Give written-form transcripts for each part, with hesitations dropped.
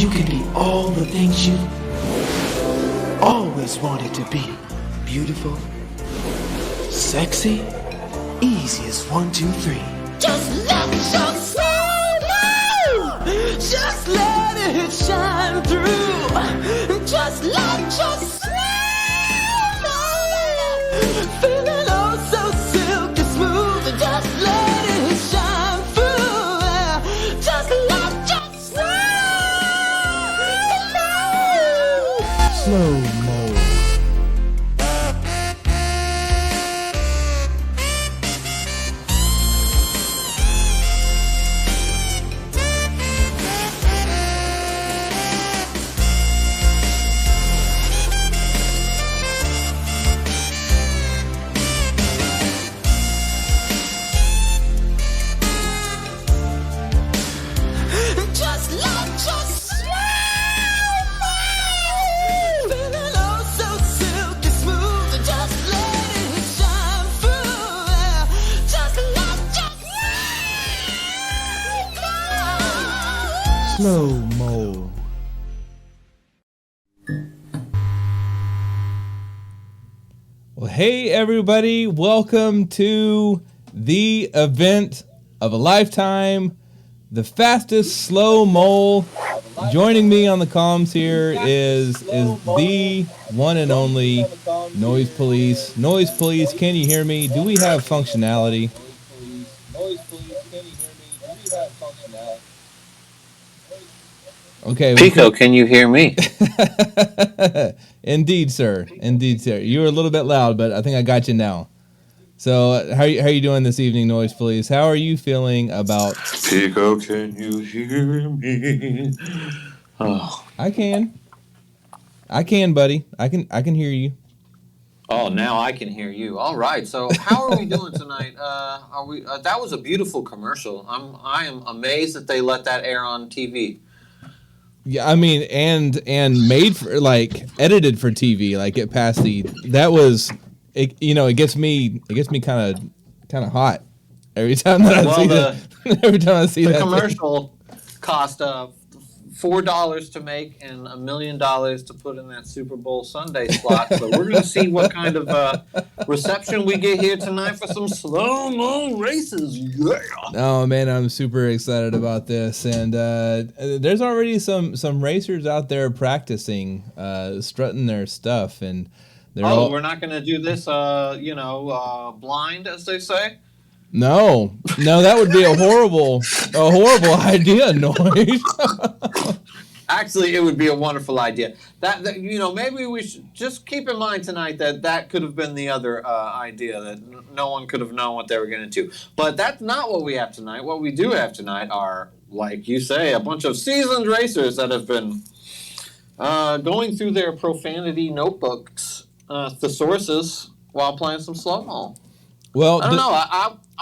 you can be all the things you always wanted to be. Beautiful, sexy, easy as 1, 2, 3. Just let your soul know. Just let it shine through. Just let your soul know. Feeling oh so silky smooth. Just let it shine through. Just let your soul know. Slow mo. Just let your soul know. Feeling oh so silky smooth. Just let it shine through. Just let your soul know. Slow mo. Well, hey everybody, welcome to the event of a lifetime, the fastest slow mole. Joining me on the comms here is the one and only Noise Police. Noise Police, can you hear me? Do we have functionality? Okay. Pico, can you hear me? Indeed, sir. Indeed, sir. You were a little bit loud, but I think I got you now. So, how you doing this evening, Noise Police? How are you feeling about? Pico, can you hear me? Oh, I can, buddy. I can hear you. oh, now I can hear you. All right. So, how are we doing tonight? Are we? That was a beautiful commercial. I am amazed that they let that air on TV. Yeah, I mean, and made for edited for TV. Like it passed that was it. You know, it gets me kind of hot every time that I see that. Every time I see the that commercial cost $4 to make and $1 million to put in that Super Bowl Sunday slot. So we're going to see what kind of reception we get here tonight for some slow-mo races. Yeah. Oh man, I'm super excited about this, and there's already some racers out there practicing, strutting their stuff, and they're we're not going to do this, blind, as they say. No, that would be a horrible idea, Noise. Actually, it would be a wonderful idea. That maybe we should just keep in mind tonight that could have been the other idea, that no one could have known what they were going to do. But that's not what we have tonight. What we do have tonight are, like you say, a bunch of seasoned racers that have been going through their profanity notebooks, thesauruses, while playing some slow-mo. Well, I don't know.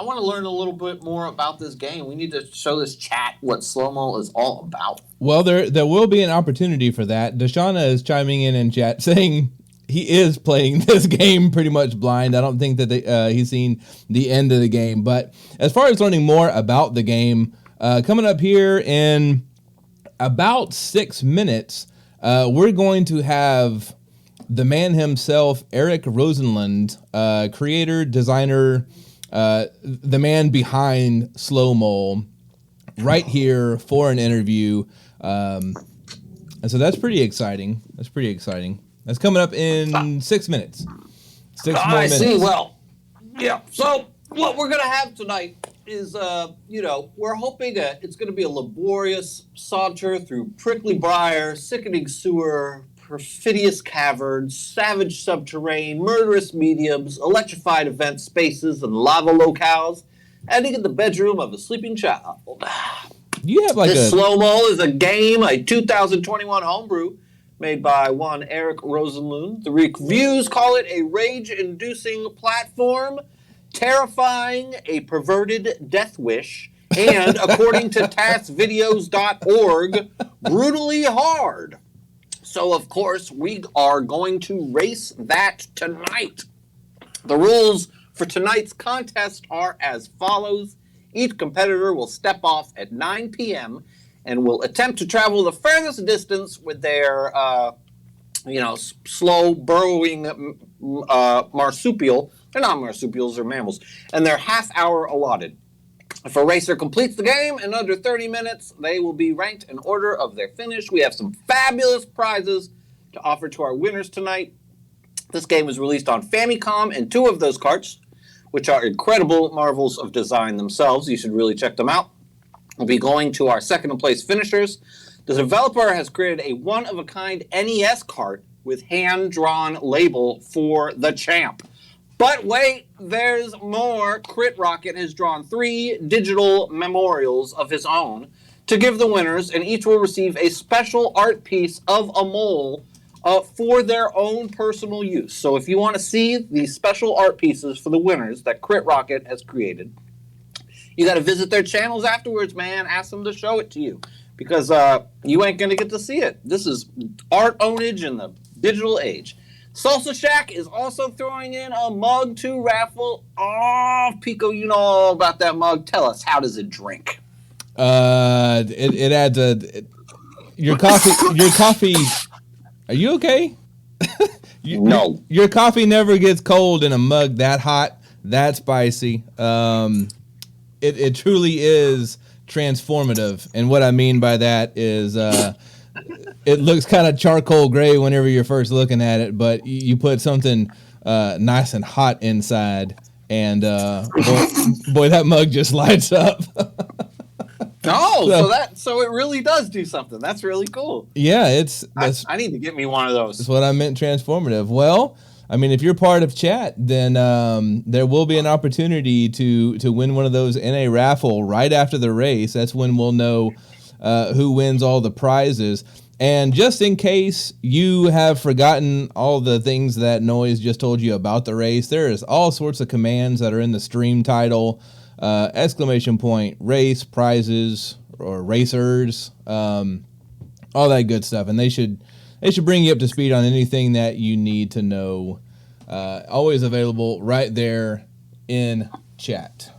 I want to learn a little bit more about this game. We need to show this chat what slow-mo is all about. Well, there will be an opportunity for that. Deshauna is chiming in chat saying he is playing this game pretty much blind. I don't think that he's seen the end of the game. But as far as learning more about the game, coming up here in about 6 minutes, we're going to have the man himself, Erik Rosenlund, creator, designer, the man behind Slow Mo, right here for an interview. And so that's pretty exciting. That's coming up in 6 minutes. 6 more minutes. I see. Well, yeah. So what we're going to have tonight is, we're hoping that it's going to be a laborious saunter through prickly briar, sickening sewer, perfidious caverns, savage subterrane, murderous mediums, electrified event spaces, and lava locales, ending in the bedroom of a sleeping child. You have This slow-mo is a game, a 2021 homebrew made by one Erik Rosenlund. The reviews call it a rage-inducing platform, terrifying, a perverted death wish, and, according to taskvideos.org, brutally hard. So, of course, we are going to race that tonight. The rules for tonight's contest are as follows. Each competitor will step off at 9 p.m. and will attempt to travel the furthest distance with their, slow burrowing marsupial. They're not marsupials, they're mammals. And their half hour allotted. If a racer completes the game in under 30 minutes, they will be ranked in order of their finish. We have some fabulous prizes to offer to our winners tonight. This game was released on Famicom and 2 of those carts, which are incredible marvels of design themselves. You should really check them out. We'll be going to our second place finishers. The developer has created a one-of-a-kind NES cart with hand-drawn label for the champ. But wait, there's more. Crit Rocket has drawn 3 digital memorials of his own to give the winners, and each will receive a special art piece of a mole for their own personal use. So if you want to see these special art pieces for the winners that Crit Rocket has created, you got to visit their channels afterwards, man. Ask them to show it to you, because you ain't going to get to see it. This is art ownage in the digital age. Salsa Shack is also throwing in a mug to raffle. Oh, Pico, you know all about that mug. Tell us, how does it drink? It adds your coffee. Are you okay? No. Your coffee never gets cold in a mug that hot, that spicy. It truly is transformative. And what I mean by that is it looks kind of charcoal gray whenever you're first looking at it, but you put something nice and hot inside, and boy, that mug just lights up. So it really does do something. That's really cool. Yeah, I need to get me one of those. That's what I meant, transformative. Well, I mean, if you're part of chat, then there will be an opportunity to win one of those in a raffle right after the race. That's when we'll know who wins all the prizes. And just in case you have forgotten all the things that Noise just told you about the race, there is all sorts of commands that are in the stream title, ! Race, prizes, or racers, all that good stuff. And they should bring you up to speed on anything that you need to know. Always available right there in chat.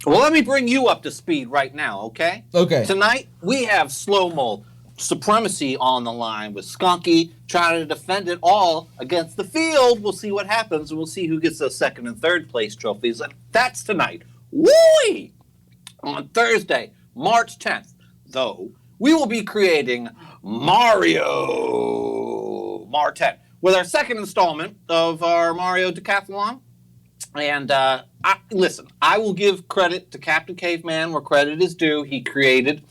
Well, let me bring you up to speed right now, okay? Okay. Tonight, we have Slow-Mo Supremacy on the line with Skunky trying to defend it all against the field. We'll see what happens, and we'll see who gets those second and third place trophies. And that's tonight. Woo-wee! On Thursday, March 10th, though, we will be creating Mario Mar-10 with our second installment of our Mario Decathlon. And listen, I will give credit to Captain Caveman where credit is due. He created,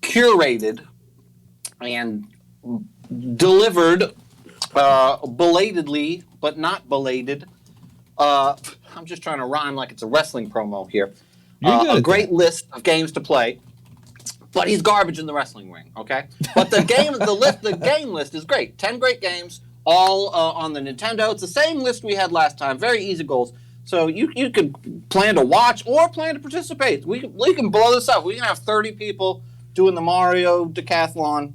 curated, and delivered belatedly, but not belated. I'm just trying to rhyme like it's a wrestling promo here. A great list of games to play. But he's garbage in the wrestling ring, okay? But the game list is great. 10 great games, all on the Nintendo. It's the same list we had last time. Very easy goals. So you could plan to watch or plan to participate. We can blow this up. We can have 30 people doing the Mario Decathlon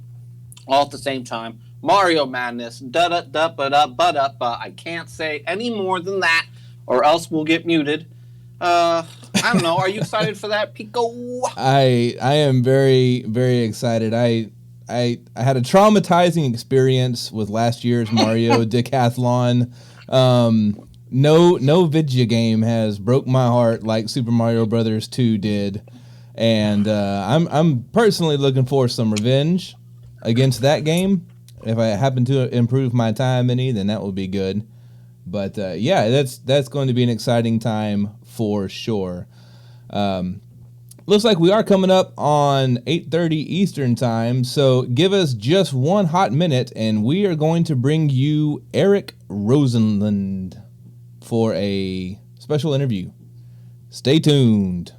all at the same time. Mario Madness. I can't say any more than that, or else we'll get muted. I don't know. Are you excited for that, Pico? I am very, very excited. I had a traumatizing experience with last year's Mario Decathlon. No video game has broke my heart like Super Mario Brothers 2 did, and I'm personally looking for some revenge against that game. If I happen to improve my time any, then that will be good. But yeah, that's going to be an exciting time for sure. Looks like we are coming up on 8:30 Eastern time, so give us just one hot minute, and we are going to bring you Erik Rosenlund for a special interview. Stay tuned.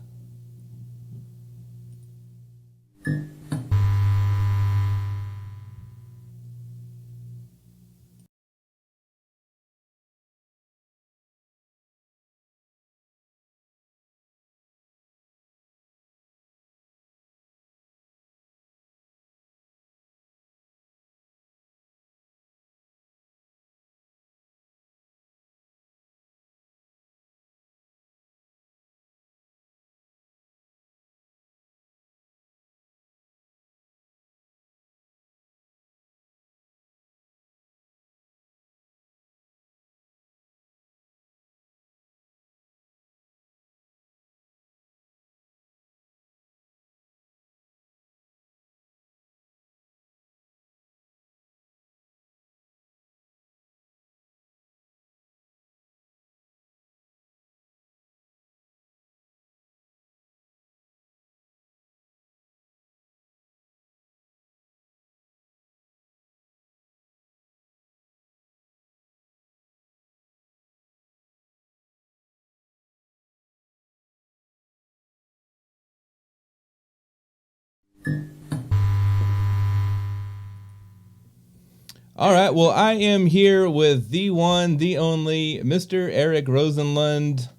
All right. Well, I am here with the one, the only Mr. Erik Rosenlund,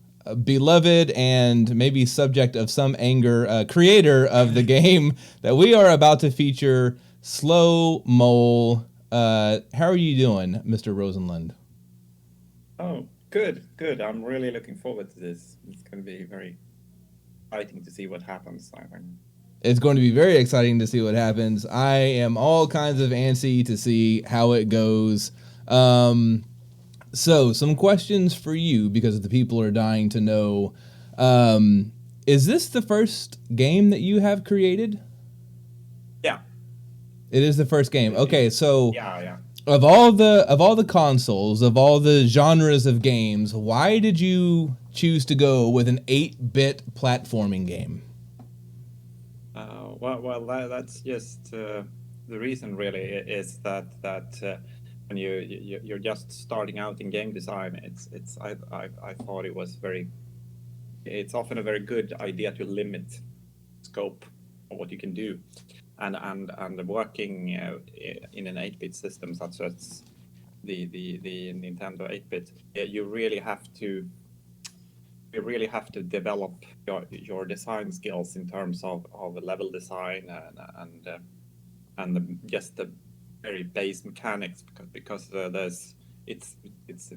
beloved and maybe subject of some anger, creator of the game that we are about to feature, Slow Mole. How are you doing, Mr. Rosenlund? Oh, good, good. I'm really looking forward to this. It's going to be very exciting to see what happens, I think. It's going to be very exciting to see what happens. I am all kinds of antsy to see how it goes. So, some questions for you because the people are dying to know. Is this the first game that you have created? Yeah. It is the first game. Okay, so Yeah. of all the consoles, of all the genres of games, why did you choose to go with an 8-bit platforming game? That's just the reason. Really, is that when you're just starting out in game design, I thought it was it's often a very good idea to limit scope of what you can do, and working in an 8-bit system such as the Nintendo 8-bit, you really have to develop your design skills in terms of level design and just the very base mechanics because it's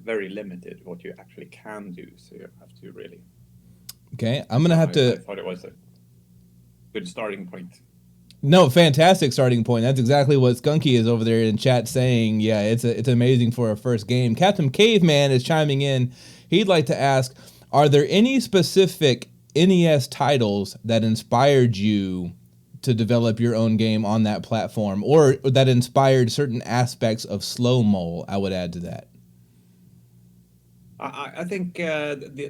very limited what you actually can do. So you have to really. Okay, I'm gonna have to. I thought it was a good starting point. No, fantastic starting point. That's exactly what Skunky is over there in chat saying. Yeah, it's amazing for a first game. Captain Caveman is chiming in. He'd like to ask, are there any specific NES titles that inspired you to develop your own game on that platform, or that inspired certain aspects of Slow Mole? I would add to that. I think the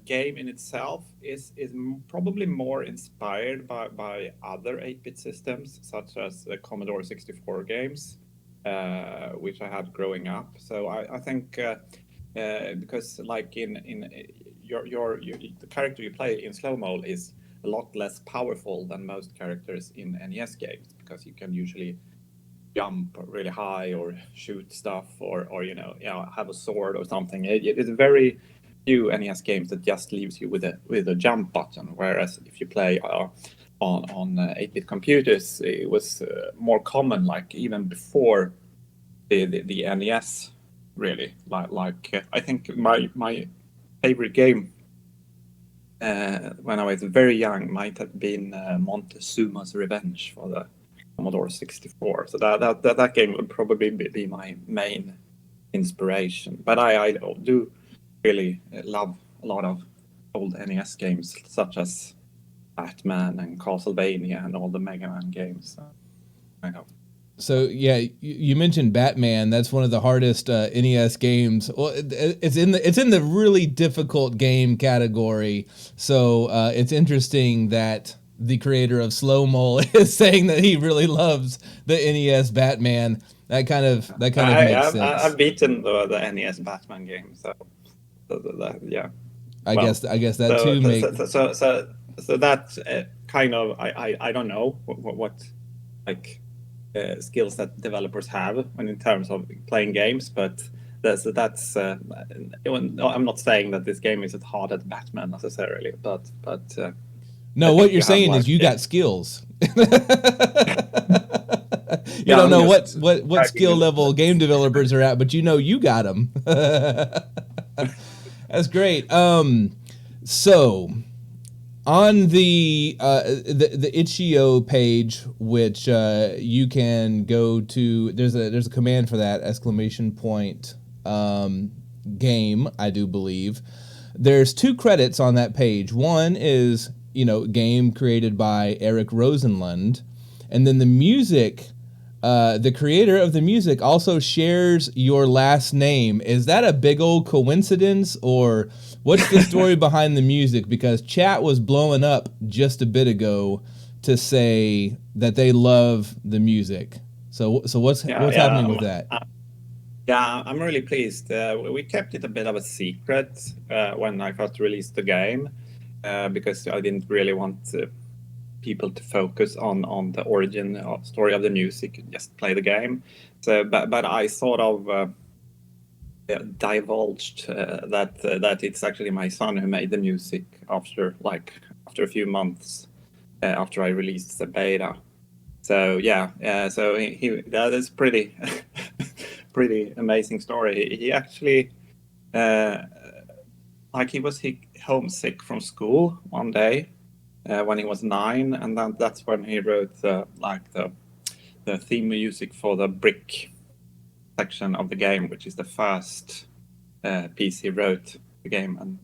game in itself is probably more inspired by other 8-bit systems, such as the Commodore 64 games, which I had growing up. So I think because like in the character you play in Slow Mole is a lot less powerful than most characters in NES games, because you can usually jump really high or shoot stuff or have a sword or something. It's very few NES games that just leaves you with a jump button, whereas if you play on 8-bit computers, it was more common, like even before the NES, really. Like I think my favorite game when I was very young might have been Montezuma's Revenge for the Commodore 64. So that game would probably be my main inspiration. But I do really love a lot of old NES games, such as Batman and Castlevania and all the Mega Man games. I know. So yeah, you mentioned Batman. That's one of the hardest NES games. Well, it's in the really difficult game category. So it's interesting that the creator of Slow Mole is saying that he really loves the NES Batman. That kind of makes sense. I've beaten the NES Batman game, so yeah. I guess that too makes. So that kind of I don't know what like skills that developers have in terms of playing games, but that's I'm not saying that this game is as hard as Batman necessarily, but no, what you're saying is you got skills. You don't know what skill level game developers are at, but you got them. That's great. So on the itch.io page, which you can go to, there's a command for that, ! Game, I do believe. There's 2 credits on that page. One is game created by Erik Rosenlund, and then the music, the creator of the music also shares your last name. Is that a big old coincidence, or what's the story behind the music? Because chat was blowing up just a bit ago to say that they love the music. So what's happening with that? Yeah, I'm really pleased. We kept it a bit of a secret when I first released the game. Because I didn't really want people to focus on the origin story of the music, just play the game. So, but I sort of divulged that it's actually my son who made the music after a few months after I released the beta. So so he that is pretty pretty amazing story. He actually he was homesick from school one day when he was 9, and that's when he wrote the theme music for the brick section of the game, which is the first piece he wrote the game, and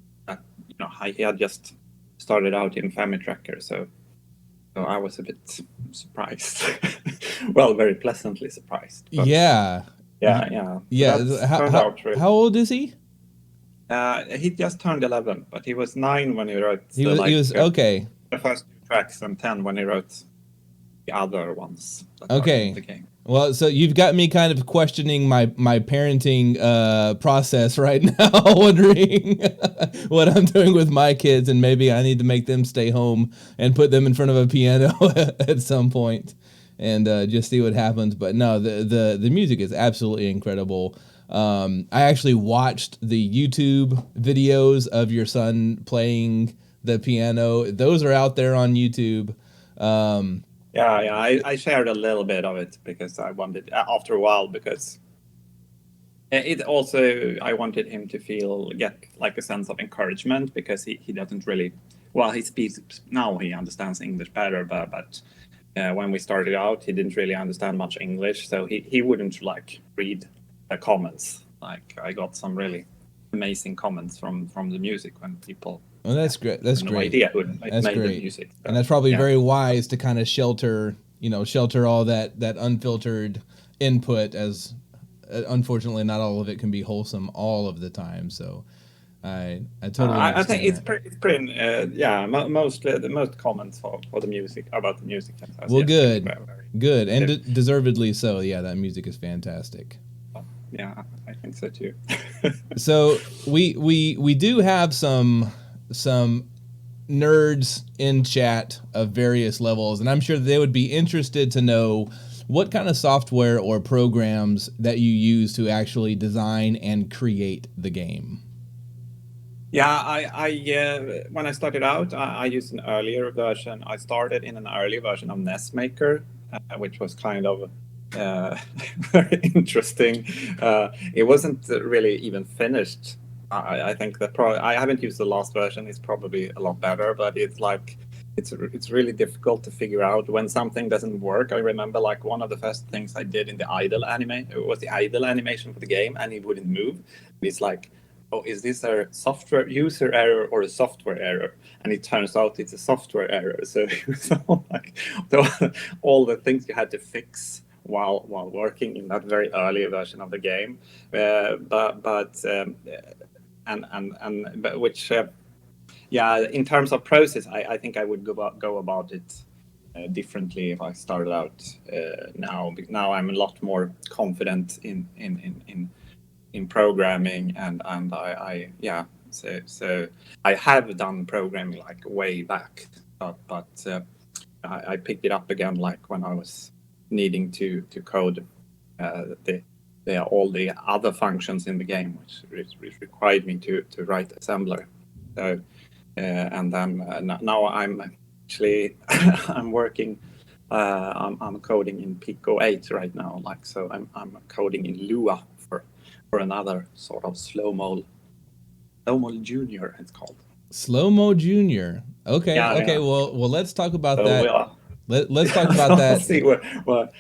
he had just started out in Family Tracker, so I was a bit surprised. Well, very pleasantly surprised. Yeah. How old is he? He just turned 11, but he was 9 when he wrote. He was okay. The first 2 tracks, and 10 when he wrote the other ones. Okay. In the game. Well, so you've got me kind of questioning my parenting process right now, wondering what I'm doing with my kids, and maybe I need to make them stay home and put them in front of a piano at some point and just see what happens. But no, the music is absolutely incredible. I actually watched the YouTube videos of your son playing the piano. Those are out there on YouTube. I shared a little bit of it because I wanted, after a while, because it also, I wanted him to get like a sense of encouragement, because he doesn't really, he speaks, now he understands English better, but when we started out, he didn't really understand much English, so he wouldn't read the comments. I got some really amazing comments from the music when people. Well, that's great. That's great. No idea who made the music. So, and that's probably very wise to kind of shelter all that unfiltered input, as unfortunately not all of it can be wholesome all of the time. So I totally I think it's pretty mostly the most comments for the music, about the music. Well, good, and deservedly so. Yeah, that music is fantastic. Yeah, I think so too. So we do have some nerds in chat of various levels, and I'm sure they would be interested to know what kind of software or programs that you use to actually design and create the game. Yeah, I when I started out, I used an earlier version. I started in an early version of NES Maker, which was kind of very interesting. It wasn't really even finished. I think that I haven't used the last version. It's probably a lot better, but it's really difficult to figure out when something doesn't work. I remember one of the first things I did in the idle animation for the game, and it wouldn't move. It's like, oh, is this a software user error or a software error? And it turns out it's a software error. So it was all the things you had to fix while working in that very early version of the game, in terms of process, I think I would go about it differently if I started out now. Now I'm a lot more confident in programming, and so I have done programming way back, but I picked it up again when I was needing to code all the other functions in the game, which required me to write assembler. So and then now I'm actually I'm working. I'm coding in Pico 8 right now. So I'm coding in Lua for another sort of slow-mo Junior. It's called Slow-mo Junior. Okay. Yeah, okay. Yeah. Well, let's talk about that. Let's talk about that. See but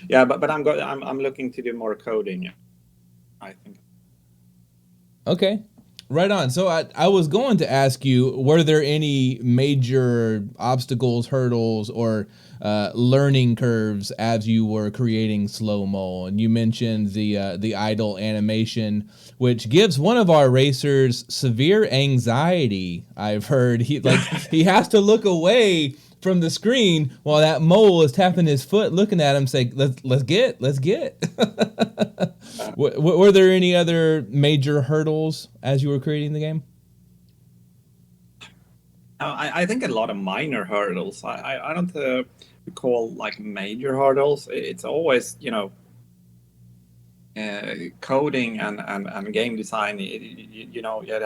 I'm looking to do more coding, I think. Okay, right on. So I was going to ask you, were there any major obstacles, hurdles, or learning curves as you were creating slow-mo? And you mentioned the idle animation, which gives one of our racers severe anxiety. I've heard he has to look away from the screen while that mole is tapping his foot, looking at him, saying, let's get. Were there any other major hurdles as you were creating the game? I think a lot of minor hurdles. I don't recall like major hurdles. It's always, coding and game design. You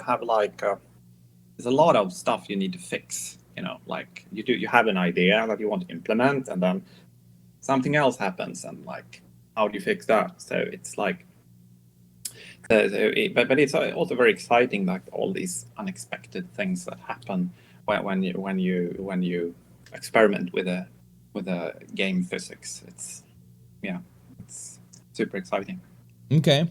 have like there's a lot of stuff you need to fix. Like you have an idea that you want to implement, and then something else happens, and like how do you fix that? So it's like, but it's also very exciting, like all these unexpected things that happen when you experiment with a game physics. It's super exciting. Okay.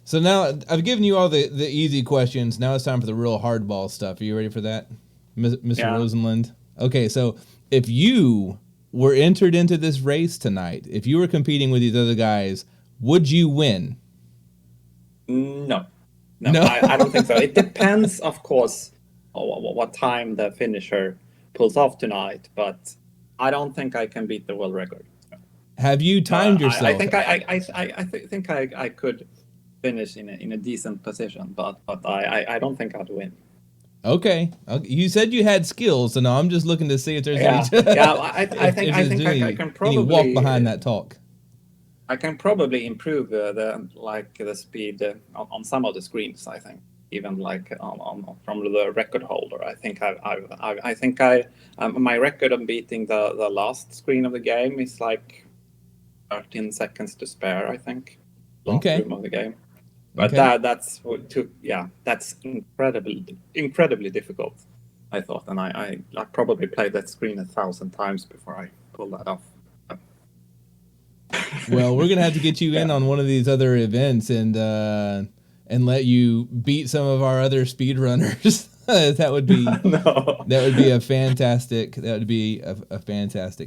So now I've given you all the easy questions. Now it's time for the real hardball stuff. Are you ready for that, Mr. Yeah. Rosenlund? Okay, so if you were entered into this race tonight, if you were competing with these other guys, would you win? No. No. I don't think so. It depends, of course, on what time the finisher pulls off tonight, but I don't think I can beat the world record. Have you timed yourself? I think I could finish in a decent position, but I don't think I'd win. Okay. You said you had skills, so now I'm just looking to see if there's any. I think I can probably walk behind that talk. I can probably improve the speed on some of the screens. I think even like from the record holder. I think my record of beating the last screen of the game is like 13 seconds to spare. I think. Okay. Room of the game. But okay. That's incredibly difficult, I thought, and I probably played that screen 1,000 times before I pulled that off. Well, we're gonna have to get you in on one of these other events and let you beat some of our other speedrunners. That would be a fantastic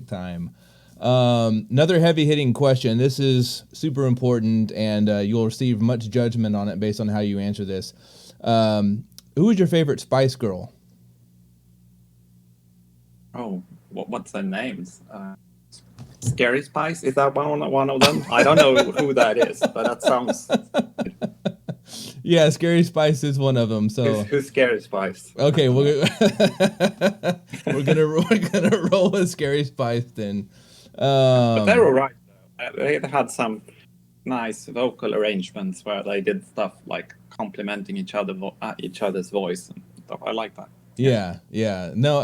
time. Another heavy hitting question. This is super important, and you'll receive much judgment on it based on how you answer this. Who is your favorite Spice Girl? Oh, what's their names? Scary Spice? Is that one of them? I don't know who that is, but that sounds. Yeah, Scary Spice is one of them. So who's Scary Spice? Okay, we're gonna roll with Scary Spice then. But they're all right. They had some nice vocal arrangements where they did stuff like complimenting each other's voice and stuff. I like that. Yeah. No,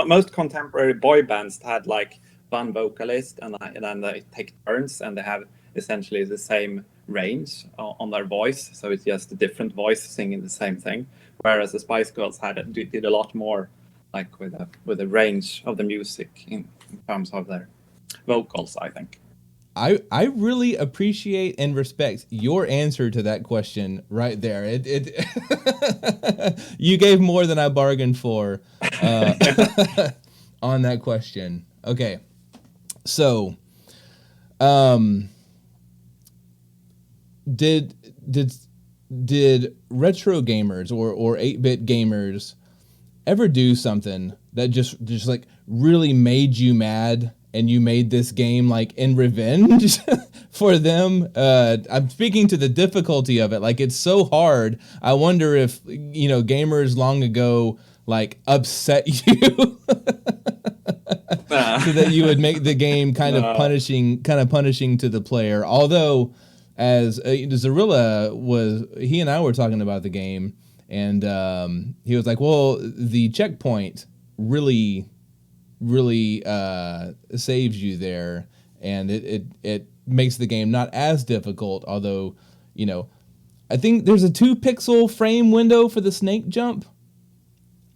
most contemporary boy bands had like one vocalist, and then they take turns, and they have essentially the same range on their voice. So it's just a different voice singing the same thing. Whereas the Spice Girls did a lot more, like with the range of the music in terms of their vocals, I think. I really appreciate and respect your answer to that question right there. It you gave more than I bargained for on that question. Okay, so did retro gamers or 8-bit gamers ever do something that just like really made you mad, and you made this game like in revenge for them? I'm speaking to the difficulty of it. Like, it's so hard. I wonder if, gamers long ago like upset you so that you would make the game kind of punishing to the player. Although, as Zarilla he and I were talking about the game, and he was like, well, the checkpoint really saves you there, and it makes the game not as difficult. Although, I think there's a 2-pixel frame window for the snake jump.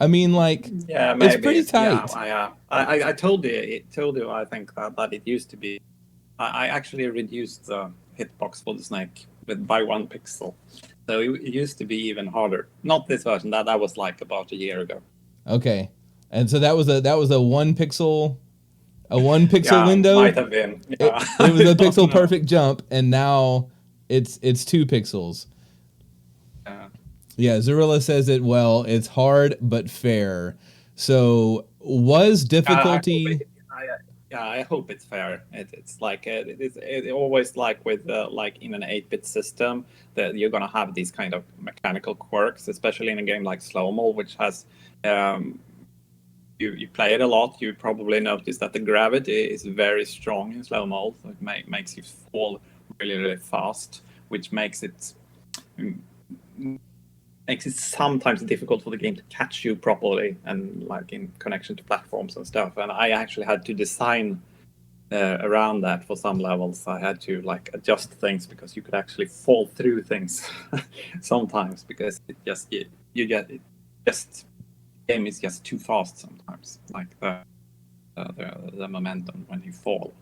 I mean, like, yeah, maybe. It's pretty tight. Yeah, I told you. I think that it used to be. I actually reduced the hitbox for the snake by 1 pixel, so it used to be even harder. Not this version. That was like about a year ago. Okay. And so that was a 1-pixel window. Might have been. Yeah. It was a pixel perfect jump, and now it's 2 pixels. Yeah, Zarilla says it well. It's hard but fair. So was difficulty? Yeah, I hope it's fair. It's like it always like with like in an 8-bit system that you're gonna have these kind of mechanical quirks, especially in a game like Slow Mo, which has you play it a lot. You probably notice that the gravity is very strong in Slow Mo, so it makes you fall really fast, which makes it sometimes difficult for the game to catch you properly and like in connection to platforms and stuff. And I actually had to design around that for some levels. I had to like adjust things because you could actually fall through things sometimes because it just you get it just game is just too fast sometimes. Like the momentum when you fall.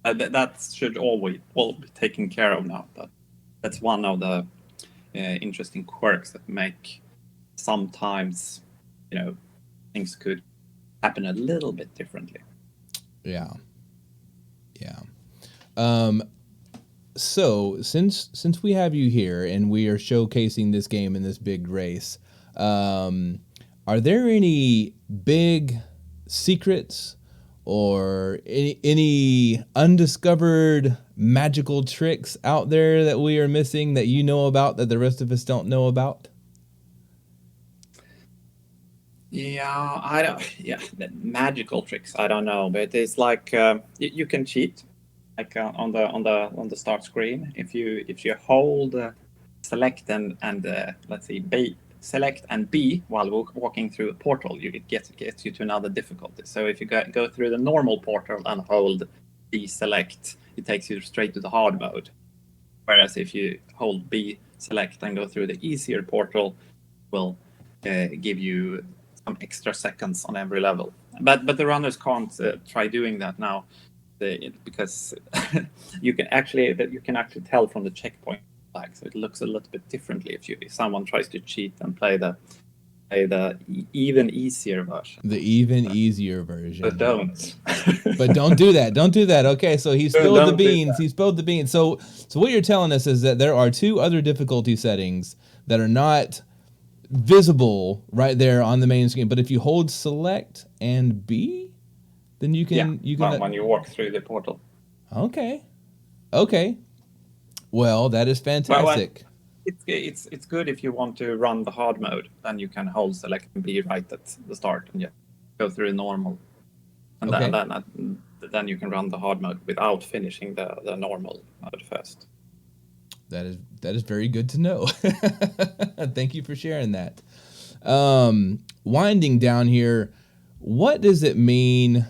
That should always all be taken care of now. That's one of the interesting quirks that make sometimes things could happen a little bit differently. Yeah. So since we have you here and we are showcasing this game in this big race, are there any big secrets or any undiscovered magical tricks out there that we are missing that you know about that the rest of us don't know about? Yeah, I don't. Yeah, the magical tricks. I don't know, but it's like you can cheat, like on the start screen. If you hold select and let's see, select and B while walking through a portal, it gets you to another difficulty. So if you go through the normal portal and hold B select, it takes you straight to the hard mode. Whereas if you hold B select and go through the easier portal, it will give you some extra seconds on every level. But the runners can't try doing that now because you can actually tell from the checkpoint flag, so it looks a little bit differently if someone tries to cheat and play the even easier version. The even easier version. But don't. But don't do that. Don't do that. Okay, so he spilled the Don't do beans. that. He spilled the beans. So what you're telling us is that there are two other difficulty settings that are not visible right there on the main screen. But if you hold select and B, then you can when you walk through the portal. Okay. Well, that is fantastic. It's good if you want to run the hard mode. Then you can hold select and B right at the start and go through normal, and then you can run the hard mode without finishing the normal mode first. That is very good to know. Thank you for sharing that. Winding down here, what does it mean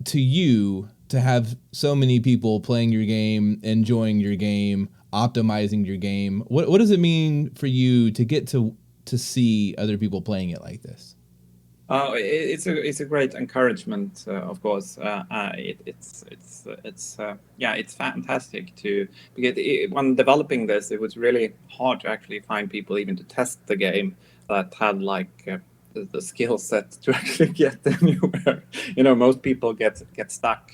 to you to have so many people playing your game, enjoying your game, optimizing your game? What does it mean for you to get to see other people playing it like this? It's a great encouragement, of course. It's fantastic because when developing this, it was really hard to actually find people even to test the game that had like the skill set to actually get anywhere. Most people get stuck,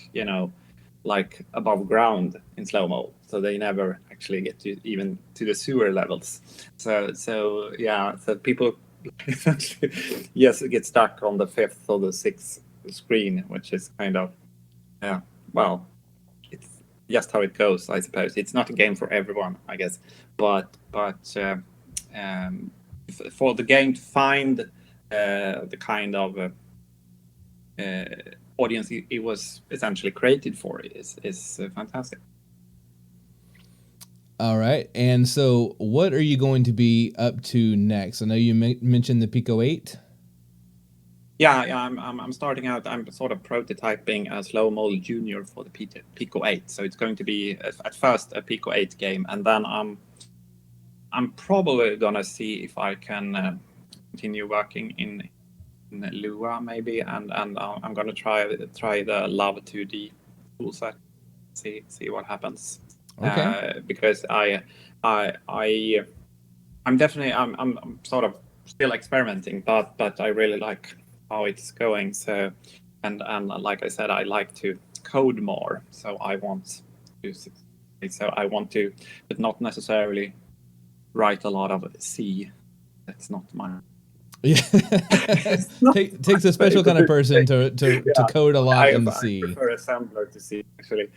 like above ground in slow mo, so they never actually get to even to the sewer levels. So people essentially get stuck on the 5th or the 6th screen, which is kind of it's just how it goes, I suppose. It's not a game for everyone, I guess, but for the game to find the kind of audience it was essentially created for is fantastic. All right. And so what are you going to be up to next? I know you mentioned the Pico 8. Yeah, I'm starting out. I'm sort of prototyping a Slow Mo Junior for the Pico 8. So it's going to be at first a Pico 8 game, and then I'm probably gonna see if I can continue working in Lua maybe, and I'm gonna try the Love 2D toolset. See what happens. Okay. Because I'm definitely I'm sort of still experimenting, but I really like how it's going. So and like I said, I like to code more. So I want to, but not necessarily write a lot of C. That's not my. Yeah. Takes a special kind of person to code a lot in C. I prefer assembler to C actually.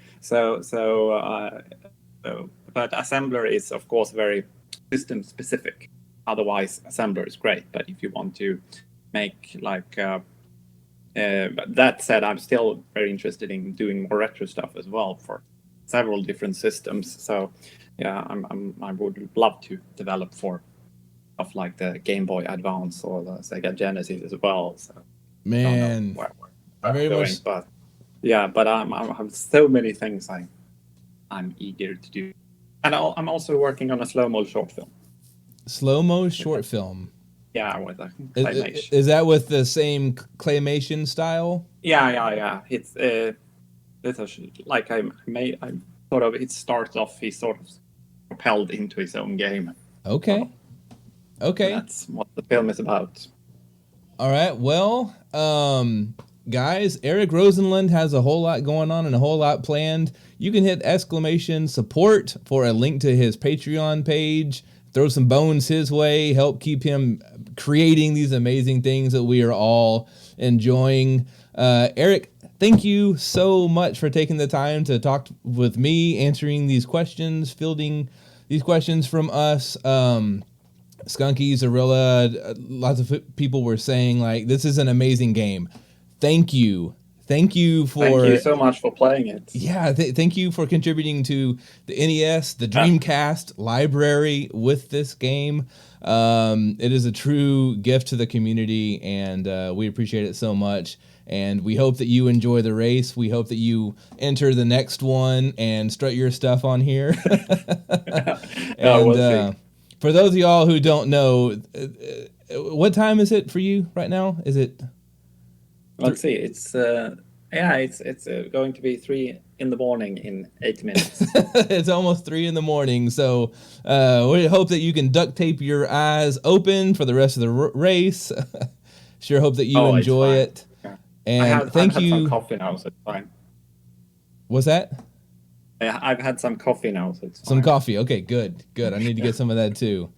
But assembler is of course very system specific. Otherwise, assembler is great. But if you want to make like, but that said, I'm still very interested in doing more retro stuff as well for several different systems. So yeah, I would love to develop for stuff like the Game Boy Advance or the Sega Genesis as well. So man, I very much. But yeah, but I have so many things I'm eager to do, and I'm also working on a slow-mo short film. Slow-mo short film. Yeah, with a claymation. Is that with the same claymation style? Yeah. It's like I sort of. It starts off. He's sort of propelled into his own game. Okay. That's what the film is about. All right. Well, guys, Erik Rosenlund has a whole lot going on and a whole lot planned. You can hit !support for a link to his Patreon page. Throw some bones his way. Help keep him creating these amazing things that we are all enjoying. Erik, thank you so much for taking the time to talk with me, answering these questions, fielding these questions from us. Skunky, Zorilla, lots of people were saying, like, this is an amazing game. Thank you. Thank you so much for playing it. Yeah, thank you for contributing to the NES, the Dreamcast library with this game. It is a true gift to the community, and we appreciate it so much. And we hope that you enjoy the race. We hope that you enter the next one and strut your stuff on here. We'll see. For those of y'all who don't know, what time is it for you right now? Is it? Let's see. It's going to be 3 in the morning in 8 minutes. It's almost 3 in the morning, so we hope that you can duct tape your eyes open for the rest of the race. Sure hope that you enjoy it. Yeah. And I've had some coffee now, so it's fine. What's that? I've had some coffee now, so it's fine. Some coffee. Okay, good. I need to get some of that too.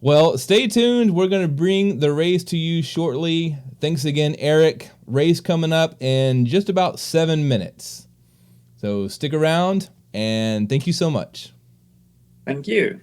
Well, stay tuned. We're going to bring the race to you shortly. Thanks again, Erik. Race coming up in just about 7 minutes. So stick around, and thank you so much. Thank you.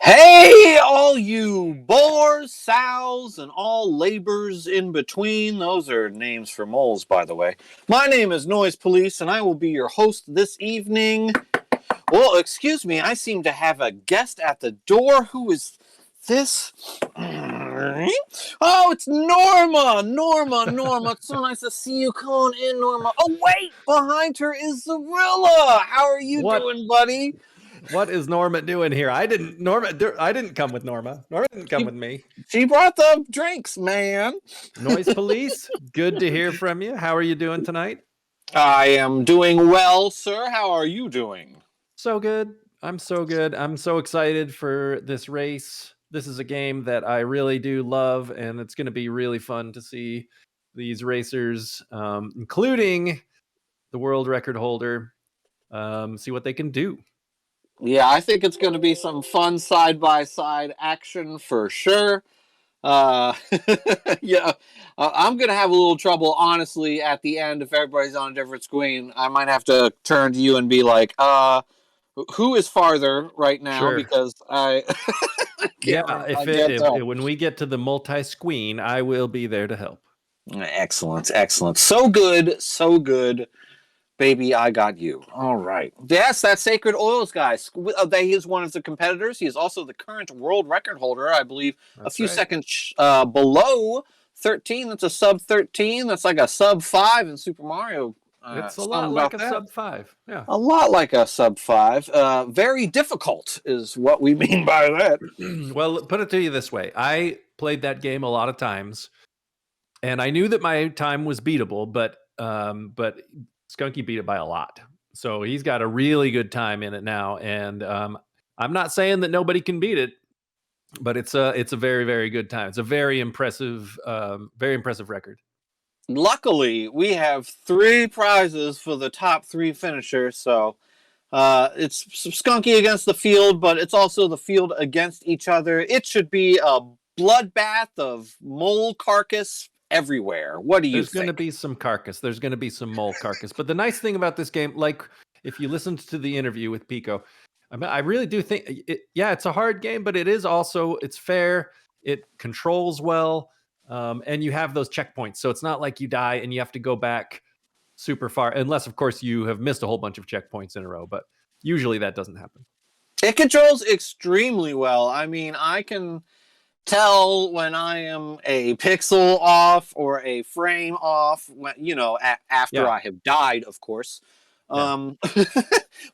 Hey, all you boars, sows, and all labors in between. Those are names for moles, by the way. My name is Noise Police, and I will be your host this evening. Well, excuse me, I seem to have a guest at the door. Who is this? Oh, it's Norma! Norma, it's so nice to see you. Come on in, Norma. Oh, wait! Behind her is Zorilla! How are you doing, buddy? What is Norma doing here? I didn't come with Norma. Norma didn't come with me. She brought the drinks, man. Noise Police, good to hear from you. How are you doing tonight? I am doing well, sir. How are you doing? So good. I'm so good. I'm so excited for this race. This is a game that I really do love, and it's going to be really fun to see these racers, including the world record holder, see what they can do. Yeah, I think it's going to be some fun side-by-side action for sure. Yeah, I'm going to have a little trouble, honestly, at the end if everybody's on a different screen. I might have to turn to you and be like, who is farther right now? Sure. Because I when we get to the multi-screen, I will be there to help. Excellent. So good. Baby, I got you. All right. Yes, that's Sacred Oils guy. He is one of the competitors. He is also the current world record holder, I believe, That's a few right. seconds below 13. That's a sub 13. That's like a sub 5 in Super Mario. It's a lot like a sub 5. Yeah. A lot like a sub 5. Very difficult is what we mean by that. Well, put it to you this way. I played that game a lot of times, and I knew that my time was beatable, but Skunky beat it by a lot. So he's got a really good time in it now, and I'm not saying that nobody can beat it, but it's a very, very good time. It's a very impressive record. Luckily, we have 3 prizes for the top 3 finishers, so it's Skunky against the field, but it's also the field against each other. It should be a bloodbath of mole carcass everywhere. What do you think? There's going to be some carcass. There's going to be some mole carcass. But the nice thing about this game, like if you listened to the interview with Pico, I really do think, it's a hard game, but it's fair. It controls well. And you have those checkpoints. So it's not like you die and you have to go back super far, unless, of course, you have missed a whole bunch of checkpoints in a row. But usually that doesn't happen. It controls extremely well. I mean, I can tell when I am a pixel off or a frame off, after I have died, of course. Yeah.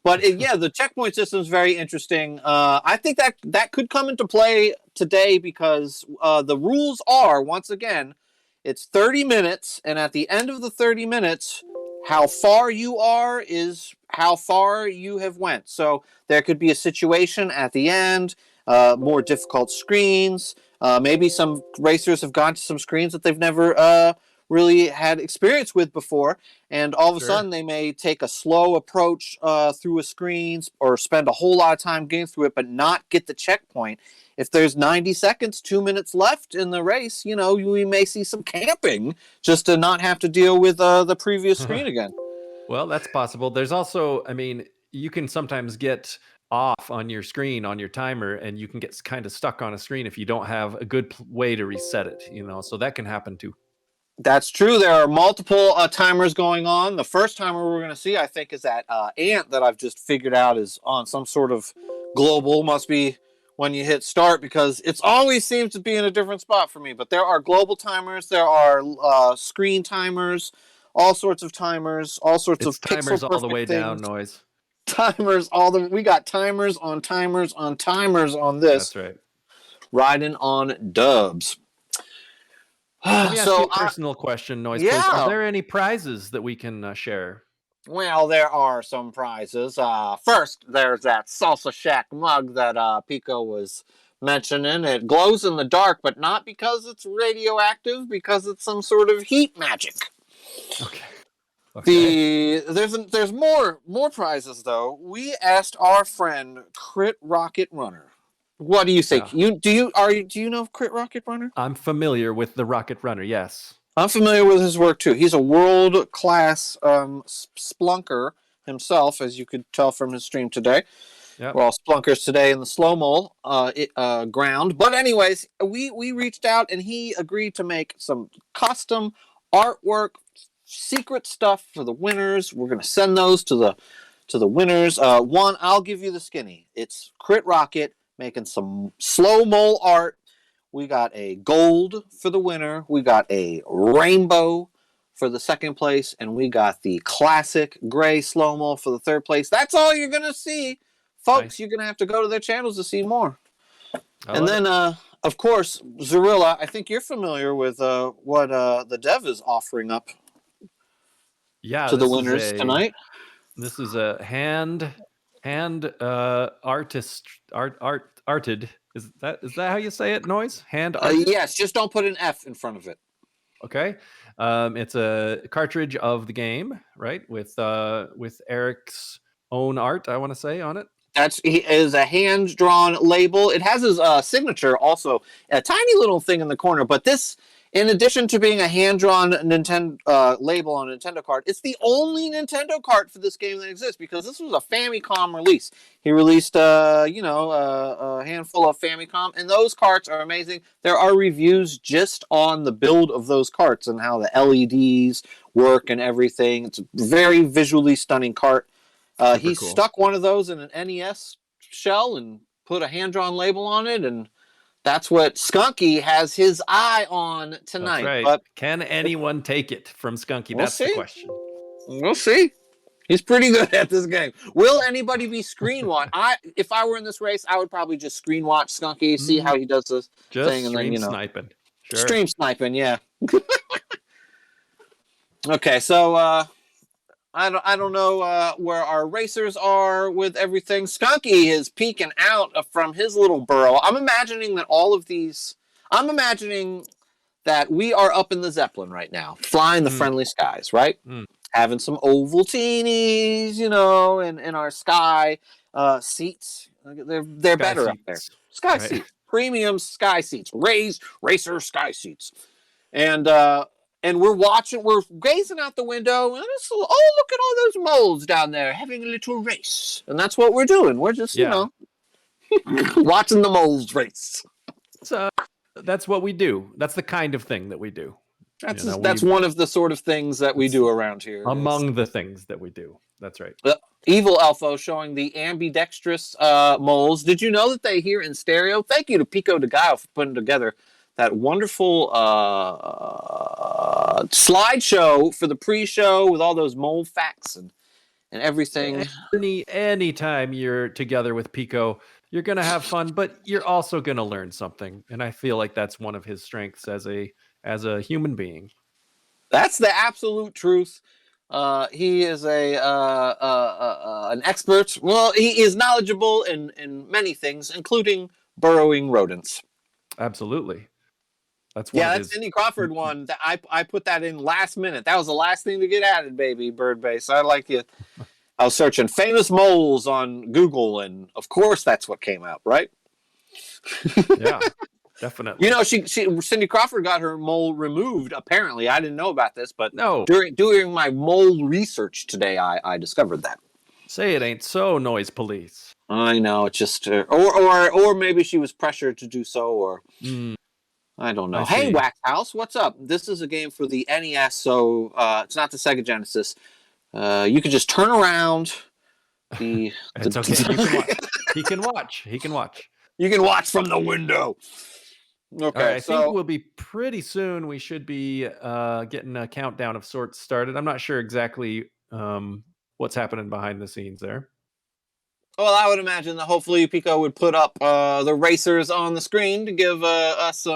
But the checkpoint system is very interesting. I think that could come into play today because the rules are, once again, it's 30 minutes, and at the end of the 30 minutes, how far you are is how far you have went. So there could be a situation at the end, more difficult screens. Maybe some racers have gone to some screens that they've never really had experience with before, and all of a sudden they may take a slow approach through a screen or spend a whole lot of time getting through it, but not get the checkpoint. If there's 90 seconds, 2 minutes left in the race, we may see some camping just to not have to deal with the previous screen again. Well, that's possible. There's also, you can sometimes get off on your screen, on your timer, and you can get kind of stuck on a screen if you don't have a good way to reset it, so that can happen too. That's true. There are multiple timers going on. The first timer we're going to see, I think, is that ant that I've just figured out is on some sort of global. Must be when you hit start, because it always seems to be in a different spot for me. But there are global timers. There are screen timers, all sorts of timers, all sorts of timers all the way things. Down, Noise. Timers, we got timers on timers on timers on this. That's right. Riding on dubs. Let me ask you a personal question, Noise. Yeah. Please. Are there any prizes that we can share? Well, there are some prizes. First, there's that Salsa Shack mug that Pico was mentioning. It glows in the dark, but not because it's radioactive, because it's some sort of heat magic. Okay. There's more prizes though. We asked our friend Crit Rocket Runner. What do you think? Yeah. Do you know Crit Rocket Runner? I'm familiar with the Rocket Runner. Yes. I'm familiar with his work too. He's a world-class splunker himself, as you could tell from his stream today. Yep. We're all splunkers today in the slow-mo ground. But anyways, we reached out and he agreed to make some custom artwork, secret stuff for the winners. We're going to send those to the winners. One, I'll give you the skinny. It's Crit Rocket making some slow-mo art. We got a gold for the winner. We got a rainbow for the second place. And we got the classic gray slow-mo for the third place. That's all you're going to see folks, Nice. you're going to have to go to their channels to see more. I And love then, of course, Zorilla, I think you're familiar with what the dev is offering up yeah, to the this is winners tonight. This is a arted. Is that how you say it? Noise? Hand arted? Yes, just don't put an F in front of it. Okay. It's a cartridge of the game, right? With Erik's own art, I want to say, on it. He is a hand-drawn label. It has his signature also, a tiny little thing in the corner. But this, in addition to being a hand-drawn Nintendo label on a Nintendo card, it's the only Nintendo card for this game that exists because this was a Famicom release. He released, a handful of Famicom, and those carts are amazing. There are reviews just on the build of those carts and how the LEDs work and everything. It's a very visually stunning cart. He cool. stuck one of those in an NES shell and put a hand-drawn label on it, and that's what Skunky has his eye on tonight. That's right. But can anyone take it from Skunky? That's the question. We'll see. He's pretty good at this game. Will anybody be screen watch? If I were in this race, I would probably just screen watch Skunky, see how he does this thing, and then sniping. Sure. Stream sniping, yeah. Okay, so I don't know where our racers are with everything. Skunky is peeking out from his little burrow. I'm imagining that we are up in the Zeppelin right now, flying the friendly skies, right? Having some Ovaltinis, in our sky seats. They're sky better seats up there. Sky seats. Premium sky seats. Racer sky seats. And we're gazing out the window, and look at all those moles down there having a little race. And that's what we're doing. We're just, watching the moles race. So that's what we do. That's the kind of thing that we do. That's one of the sort of things that we do around here. Among the things that we do. That's right. Evil Elfo showing the ambidextrous moles. Did you know that they hear in stereo? Thank you to Pico de Gallo for putting together that wonderful slideshow for the pre-show with all those mole facts and everything. Anytime you're together with Pico, you're going to have fun, but you're also going to learn something. And I feel like that's one of his strengths as a human being. That's the absolute truth. He is an expert. Well, he is knowledgeable in many things, including burrowing rodents. Absolutely. That's Cindy Crawford one. That I put that in last minute. That was the last thing to get added, baby. Bird base. I like it. I was searching famous moles on Google, and of course, that's what came out, right? Yeah, definitely. Cindy Crawford got her mole removed. Apparently, I didn't know about this, but no. During my mole research today, I discovered that. Say it ain't so, noise police. I know. It's just, or maybe she was pressured to do so, or. I don't know. Hey, Wax House, what's up? This is a game for the NES, so it's not the Sega Genesis. You can just turn around. It's okay. You can watch. He can watch. You can watch from the window. Okay, right, I think we'll be pretty soon. We should be getting a countdown of sorts started. I'm not sure exactly what's happening behind the scenes there. Well, I would imagine that hopefully Pico would put up the racers on the screen to give us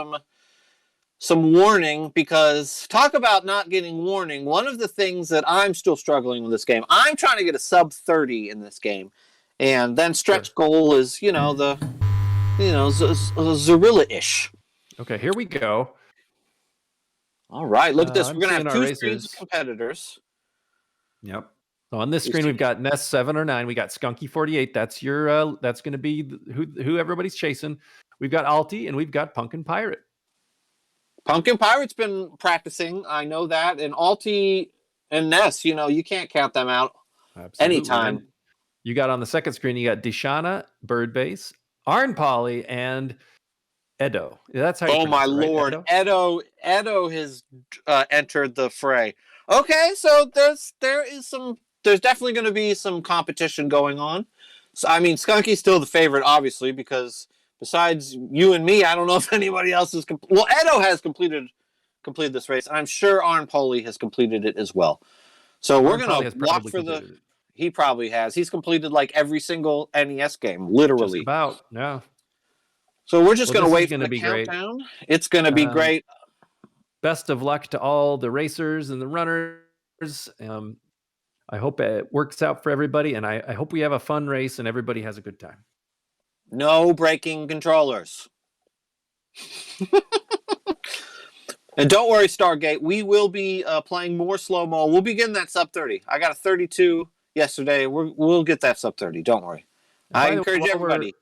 some warning, because talk about not getting warning. One of the things that I'm still struggling with this game, I'm trying to get a sub 30 in this game, and then stretch goal is Zorilla-ish. Okay, here we go. All right, look at this. We're gonna have two screens of competitors. Yep. So on this screen, we've got Nest 7 or 9. We got Skunky 48. That's your. That's going to be who everybody's chasing. We've got Alti and we've got Pumpkin Pirate. Pumpkin Pirate's been practicing. I know that. And Alti and Ness, you can't count them out. Absolutely. Anytime. And you got on the second screen, you got Deshana, Birdbase, Arn Polly, and Edo. That's how. Oh my lord, Edo has entered the fray. Okay, so there's definitely going to be some competition going on. So I mean, Skunky's still the favorite, obviously, because besides you and me, I don't know if anybody else has. Edo has completed this race. I'm sure Arn Polly has completed it as well. So we're going to watch for the. He probably has. He's completed like every single NES game, Just literally. about, yeah. So we're just Well, going to this is wait for gonna the be great. countdown. It's going to be great. Best of luck to all the racers and the runners. I hope it works out for everybody, and I hope we have a fun race and everybody has a good time. No breaking controllers. And don't worry, Stargate. We will be playing more slow-mo. We'll be getting that sub 30. I got a 32 yesterday. We'll get that sub 30. Don't worry. I encourage everybody.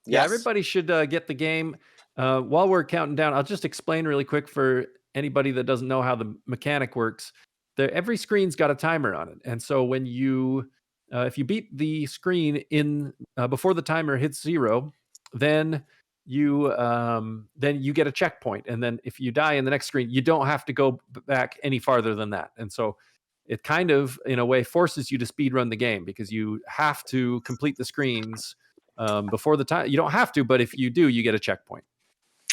Yeah, everybody should get the game. While we're counting down, I'll just explain really quick for anybody that doesn't know how the mechanic works. Every screen's got a timer on it, and so when you, if you beat the screen in before the timer hits 0, then you get a checkpoint, and then if you die in the next screen, you don't have to go back any farther than that. And so it kind of, in a way, forces you to speed run the game because you have to complete the screens before the time. You don't have to, but if you do, you get a checkpoint.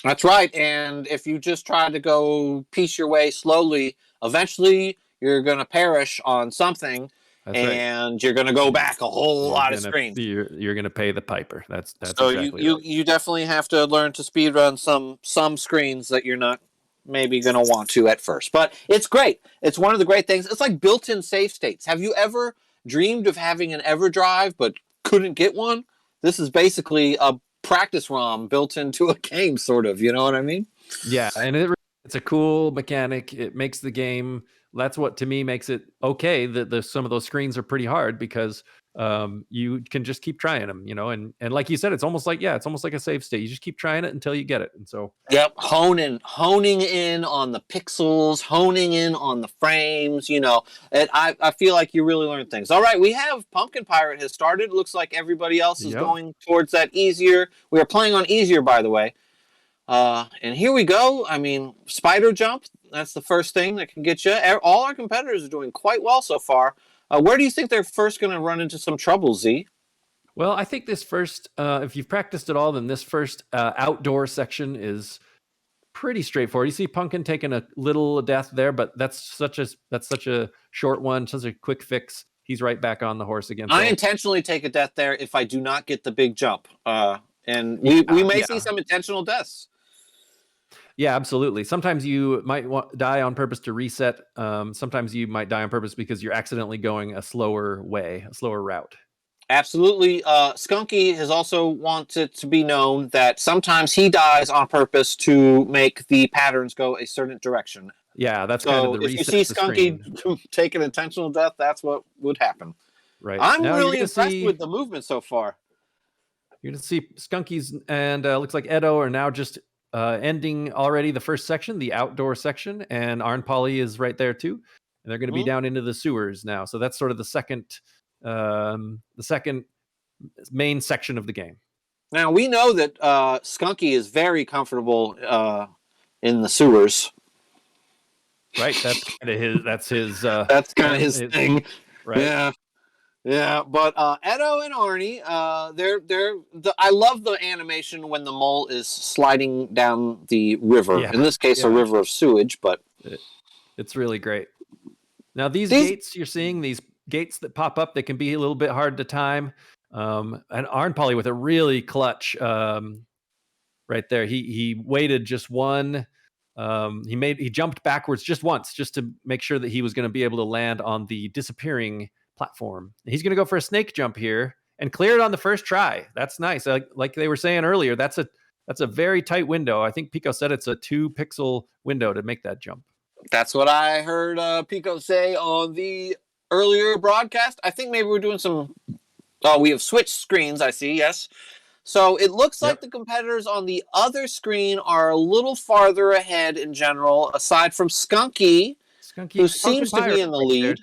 That's right. And if you just try to go piece your way slowly, eventually you're going to perish on something. That's and right. You're going to go back a whole lot of screens. You're going to pay the piper. That's so exactly you, right. You definitely have to learn to speed run some screens that you're not maybe going to want to at first. But it's great. It's one of the great things. It's like built-in save states. Have you ever dreamed of having an EverDrive but couldn't get one? This is basically a practice ROM built into a game, sort of. You know what I mean? Yeah, and it's a cool mechanic. It makes the game. That's what to me makes it okay. That some of those screens are pretty hard because you can just keep trying them, and like you said, it's almost like a save state. You just keep trying it until you get it. And so honing in on the pixels, honing in on the frames, and I feel like you really learn things. All right, we have Pumpkin Pirate has started. Looks like everybody else is going towards that easier. We are playing on easier, by the way. And here we go. I mean, spider jump, that's the first thing that can get you. All our competitors are doing quite well so far. Where do you think they're first going to run into some trouble, Z? Well, I think this first, if you've practiced at all, then this first outdoor section is pretty straightforward. You see Pumpkin taking a little death there, but that's such a short one, such a quick fix. He's right back on the horse again. So. I intentionally take a death there if I do not get the big jump. And we may see some intentional deaths. Yeah, absolutely. Sometimes you might die on purpose to reset. Sometimes you might die on purpose because you're accidentally going a slower route. Absolutely. Skunky has also wanted to be known that sometimes he dies on purpose to make the patterns go a certain direction. Yeah, that's kind of the reset. If you see Skunky take an intentional death, that's what would happen. Right. I'm really impressed with the movement so far. You're going to see Skunkies and looks like Edo are now just ending already the first section, the outdoor section, and Arn Polly is right there too. And they're going to be down into the sewers now. So that's sort of the second main section of the game. Now we know that Skunky is very comfortable in the sewers. Right. That's kind of his. That's kind of his thing. Right. Yeah, but Edo and Arnie, I love the animation when the mole is sliding down the river. Yeah. In this case, a river of sewage, but it's really great. Now these gates you're seeing, these gates that pop up, they can be a little bit hard to time. And Arn Polly with a really clutch right there. He waited just one. He jumped backwards just once, just to make sure that he was going to be able to land on the disappearing platform. He's going to go for a snake jump here and clear it on the first try. That's nice. Like they were saying earlier, that's a very tight window. I think Pico said it's a 2-pixel window to make that jump. That's what I heard Pico say on the earlier broadcast. I think maybe we're doing some. We have switched screens. I see. Yes. So it looks like the competitors on the other screen are a little farther ahead in general, aside from Skunky who seems to be in the lead.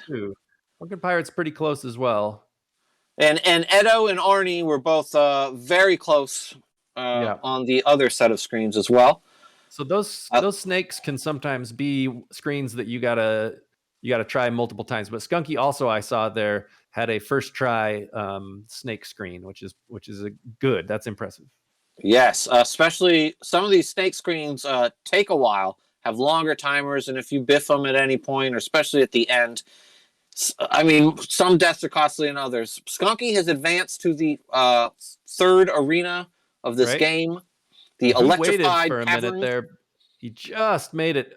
Pumpkin Pirate's pretty close as well. And Edo and Arnie were both very close on the other set of screens as well. So those snakes can sometimes be screens that you gotta try multiple times. But Skunky also, I saw there, had a first try snake screen, which is a good. That's impressive. Yes, especially some of these snake screens take a while, have longer timers, and if you biff them at any point, or especially at the end, I mean, some deaths are costly than others. Skunky has advanced to the third arena of this Right. game, the He waited electrified for a minute cavern. there. He just made it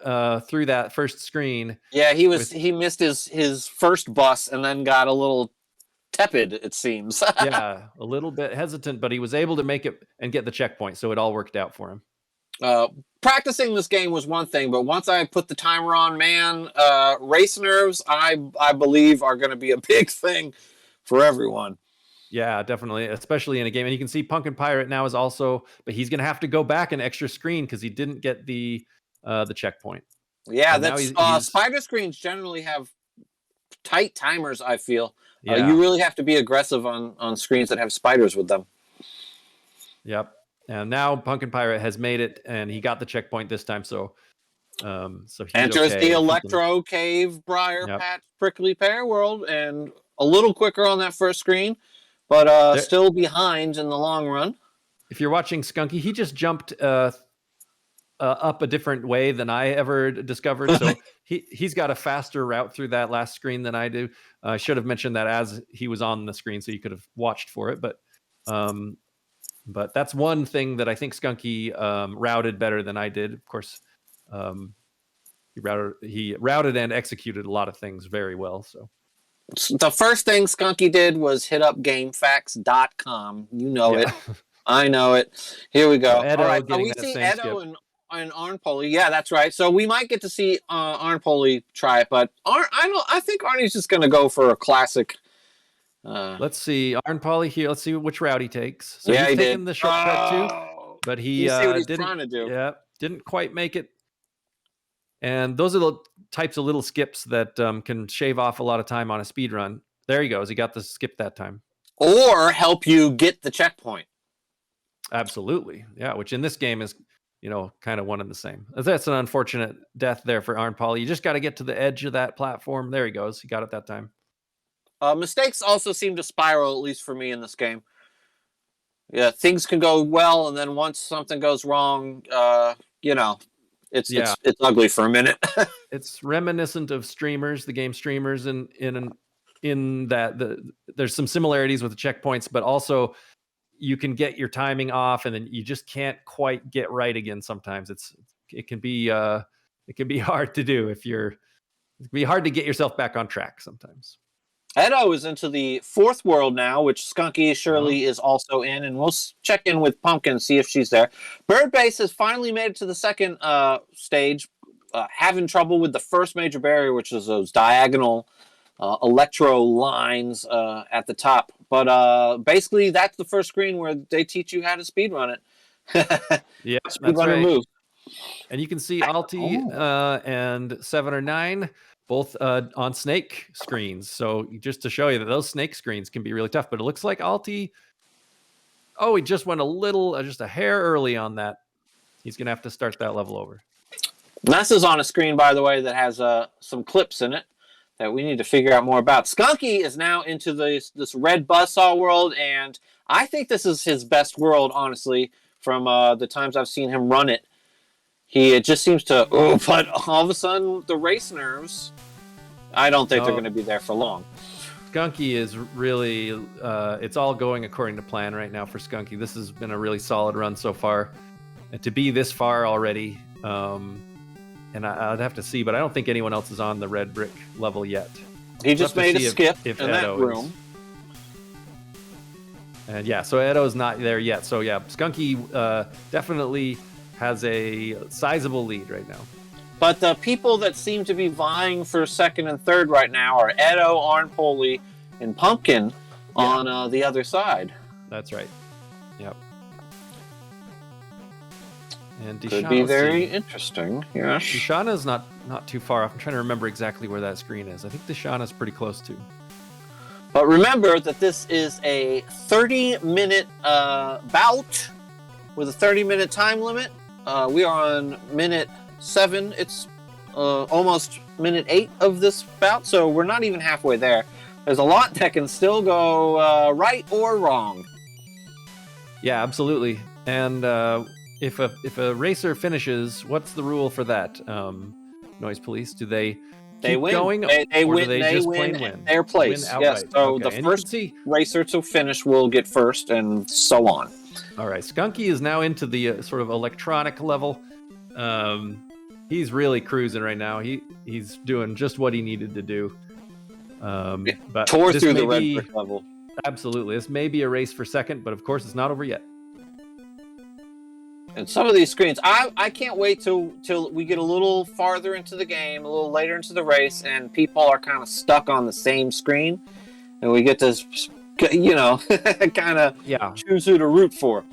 through that first screen. Yeah, he with- missed his first bus and then got a little tepid, it seems. Yeah, a little bit hesitant, but he was able to make it and get the checkpoint, so it all worked out for him. Practicing this game was one thing, but once I put the timer on, man, race nerves, I believe, are going to be a big thing for everyone. Yeah, definitely, especially in a game. And you can see Pumpkin Pirate now is also, but he's going to have to go back an extra screen because he didn't get the checkpoint. Yeah, And now that's spider screens generally have tight timers, I feel. Yeah. You really have to be aggressive on screens that have spiders with them. Yep. And now Pumpkin Pirate has made it, and he got the checkpoint this time. So he's Enters okay. the Electro Cave Briar Patch Prickly Pear World, and a little quicker on that first screen, but still behind in the long run. If you're watching Skunky, he just jumped up a different way than I ever discovered. So he's got a faster route through that last screen than I do. I should have mentioned that as he was on the screen, so you could have watched for it. But that's one thing that I think Skunky routed better than I did. Of course, he routed and executed a lot of things very well. So the first thing Skunky did was hit up GameFAQs.com. You know it. I know it. Here we go. So All right, so we see Edo and Arnpoli. Yeah, that's right. So we might get to see Arnpoli try it, but I think Arnie's just going to go for a classic. Let's see Arnpoli here. Let's see which route he takes. So yeah, he's taking the shortcut too, but he see what he's didn't. Trying to do. Yeah, didn't quite make it. And those are the types of little skips that can shave off a lot of time on a speed run. There he goes. He got the skip that time. Or help you get the checkpoint. Absolutely. Yeah, which in this game is, kind of one and the same. That's an unfortunate death there for Arnpoli. You just got to get to the edge of that platform. There he goes. He got it that time. Mistakes also seem to spiral, at least for me in this game. Yeah, things can go well, and then once something goes wrong, it's ugly for a minute. It's reminiscent of streamers, the game streamers, in that there's some similarities with the checkpoints, but also you can get your timing off, and then you just can't quite get right again. Sometimes it can be hard to do it can be hard to get yourself back on track sometimes. Edo is into the fourth world now, which Skunky surely is also in, and we'll check in with Pumpkin, see if she's there. Birdbase has finally made it to the second stage, having trouble with the first major barrier, which is those diagonal electro lines at the top. But basically, that's the first screen where they teach you how to speedrun it. Yeah, speedrun right. Move. And you can see Alti and 7 or 9 both on snake screens. So just to show you that those snake screens can be really tough. But it looks like Alti, he just went just a hair early on that. He's going to have to start that level over. Ness is on a screen, by the way, that has some clips in it that we need to figure out more about. Skunky is now into this red buzzsaw world, and I think this is his best world, honestly, from the times I've seen him run it. It just seems to, but all of a sudden, the race nerves, I don't think they're going to be there for long. Skunky is really, it's all going according to plan right now for Skunky. This has been a really solid run so far. And to be this far already, and I'd have to see, but I don't think anyone else is on the red brick level yet. He just made a skip in that room. And yeah, so Edo's not there yet. So yeah, Skunky definitely has a sizable lead right now. But the people that seem to be vying for second and third right now are Edo, Arnpoli, and Pumpkin on the other side. That's right. Yep. And could be very interesting. Yes. Deshana's not too far off. I'm trying to remember exactly where that screen is. I think Deshana's pretty close too. But remember that this is a 30-minute bout with a 30-minute time limit. We are on minute 7. It's almost minute 8 of this bout, so we're not even halfway there. There's a lot that can still go right or wrong. Yeah, absolutely. And if a racer finishes, what's the rule for that? Noise Police, do they They keep win. going, They or win. do they they just win plain win? their place. Win Yes. outright. So Okay, the and you can first see. racer to finish will get first, and so on. All right, Skunky is now into the sort of electronic level. He's really cruising right now. He's doing just what he needed to do. But Tore this through may the red be- brick level. Absolutely, this may be a race for second, but of course it's not over yet. And some of these screens, I can't wait till we get a little farther into the game, a little later into the race, and people are kind of stuck on the same screen, and we get to, kind of choose who to root for.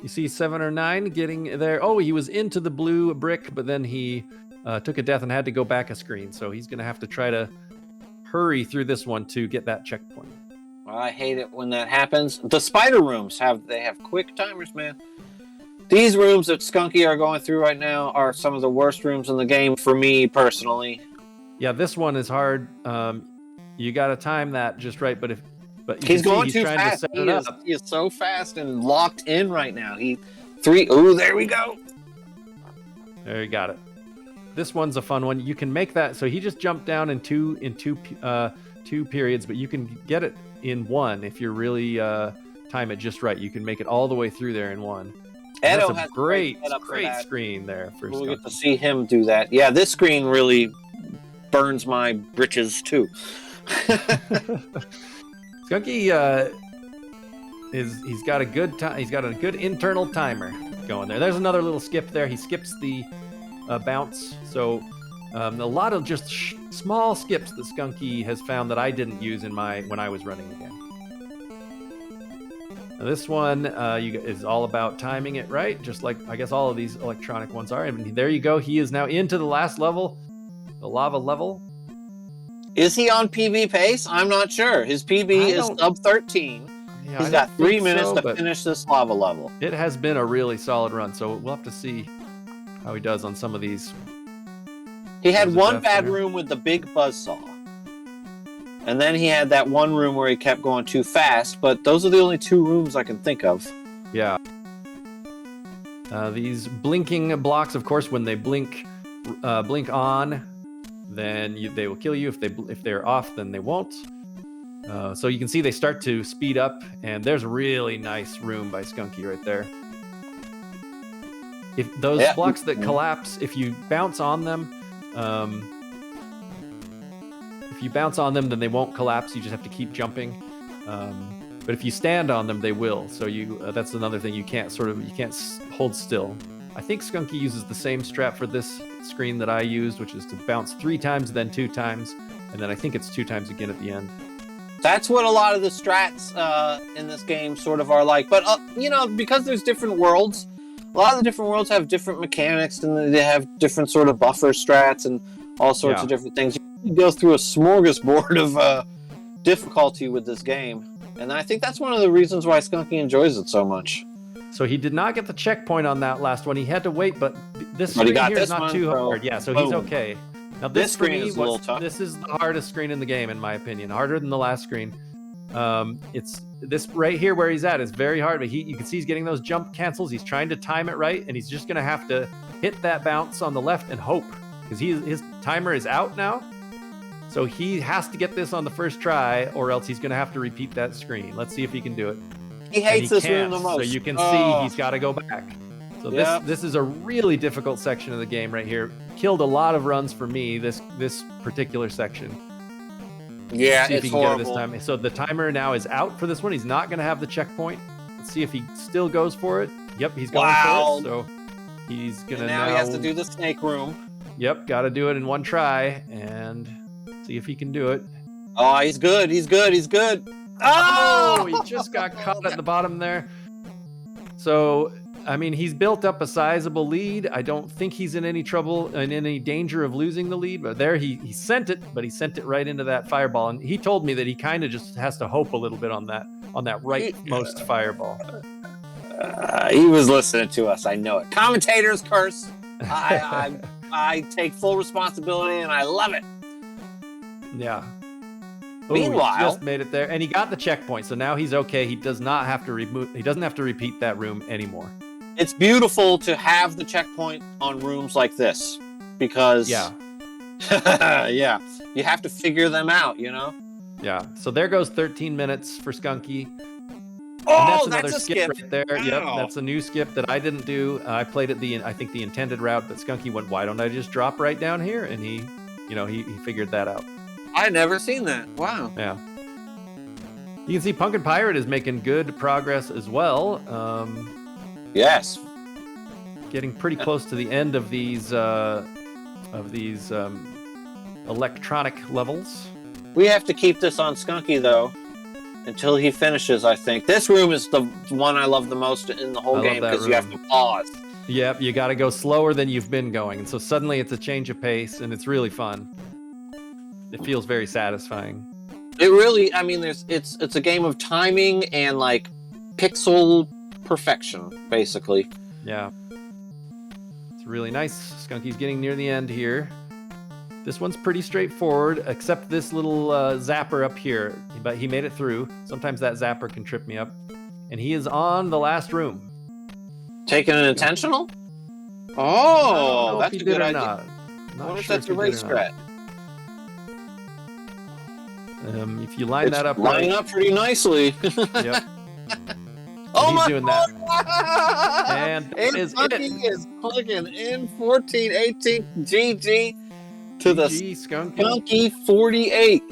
You see 7 or 9 getting there. Oh, he was into the blue brick, but then he took a death and had to go back a screen. So he's going to have to try to hurry through this one to get that checkpoint. Well, I hate it when that happens. The spider rooms have quick timers, man. These rooms that Skunky are going through right now are some of the worst rooms in the game for me personally. Yeah, this one is hard. You got to time that just right, but he's going too fast. He is so fast and locked in right now. There we go. There you got it. This one's a fun one. You can make that. So he just jumped down in two periods, but you can get it in one if you really time it just right. You can make it all the way through there in one. Edo That's has a great that. screen there. We'll get to see him do that. Yeah, this screen really burns my britches too. Skunky he's got a good time. He's got a good internal timer going there. There's another little skip there. He skips the bounce. So a lot of just small skips that Skunky has found that I didn't use when I was running the game. Now this one is all about timing it right, just like I guess all of these electronic ones are. And there you go. He is now into the last level, the lava level. Is he on PB pace? I'm not sure. His PB is sub 13. Yeah, He's got 3 minutes to finish this lava level. It has been a really solid run, so we'll have to see how he does on some of these. He had one bad room with the big buzzsaw. And then he had that one room where he kept going too fast, but those are the only 2 rooms I can think of. Yeah. These blinking blocks, of course, when they blink on, then they will kill you. If they're off, then they won't. So you can see they start to speed up, and there's a really nice room by Skunky right there. If those blocks that collapse, if you bounce on them, then they won't collapse. You just have to keep jumping. But if you stand on them, they will. So that's another thing. You can't hold still. I think Skunky uses the same strat for this screen that I used, which is to bounce 3 times, then 2 times, and then I think it's 2 times again at the end. That's what a lot of the strats in this game sort of are like. But, because there's different worlds, a lot of the different worlds have different mechanics, and they have different sort of buffer strats and all sorts of different things. You go through a smorgasbord of difficulty with this game. And I think that's one of the reasons why Skunky enjoys it so much. So he did not get the checkpoint on that last one. He had to wait, but this screen here is not too hard. Yeah, so he's okay. Now this screen is a little tough. This is the hardest screen in the game, in my opinion. Harder than the last screen. It's this right here where he's at is very hard, but you can see he's getting those jump cancels. He's trying to time it right, and he's just going to have to hit that bounce on the left and hope, because his timer is out now. So he has to get this on the first try, or else he's going to have to repeat that screen. Let's see if he can do it. He hates this room the most. So you can see he's got to go back. So this is a really difficult section of the game right here. Killed a lot of runs for me, this particular section. Yeah, see if it's he can horrible. get it this time. So the timer now is out for this one. He's not going to have the checkpoint. Let's see if he still goes for it. Yep, he's going for it. So he's going to now he has to do the snake room. Yep, got to do it in one try and see if he can do it. Oh, he's good. He's good. He's good. Oh, he just got caught at the bottom there. So, I mean, he's built up a sizable lead. I don't think he's in any trouble and in any danger of losing the lead. But there he sent it, but he sent it right into that fireball. And he told me that he kind of just has to hope a little bit on that rightmost fireball. He was listening to us. I know it. Commentators curse. I take full responsibility, and I love it. Yeah. Meanwhile, he just made it there, and he got the checkpoint. So now he's okay. He does not have to He doesn't have to repeat that room anymore. It's beautiful to have the checkpoint on rooms like this, because Yeah, you have to figure them out, you know? Yeah. So there goes 13 minutes for Skunky. Oh, And that's another a skip. right there. Wow. Yep, that's a new skip that I didn't do. I played it I think the intended route, but Skunky went, why don't I just drop right down here? And he figured that out. I never seen that. Wow. Yeah. You can see Punkin' Pirate is making good progress as well. Yes. Getting pretty close to the end of these electronic levels. We have to keep this on Skunky, though, until he finishes, I think. This room is the one I love the most in the whole game because you have to pause. Yep, you got to go slower than you've been going. And so suddenly it's a change of pace, and it's really fun. It feels very satisfying. It really, I mean, it's a game of timing and, like, pixel perfection, basically. Yeah. It's really nice. Skunky's getting near the end here. This one's pretty straightforward, except this little zapper up here. But he made it through. Sometimes that zapper can trip me up. And he is on the last room. Taking an intentional? Oh, that's a good idea. Not What if sure that's a race strat? If you line that up lining right. up pretty nicely. Yep. Oh, he's my doing God. that. And that is Skunky is clicking in 14-18 GG to the Skunky 48.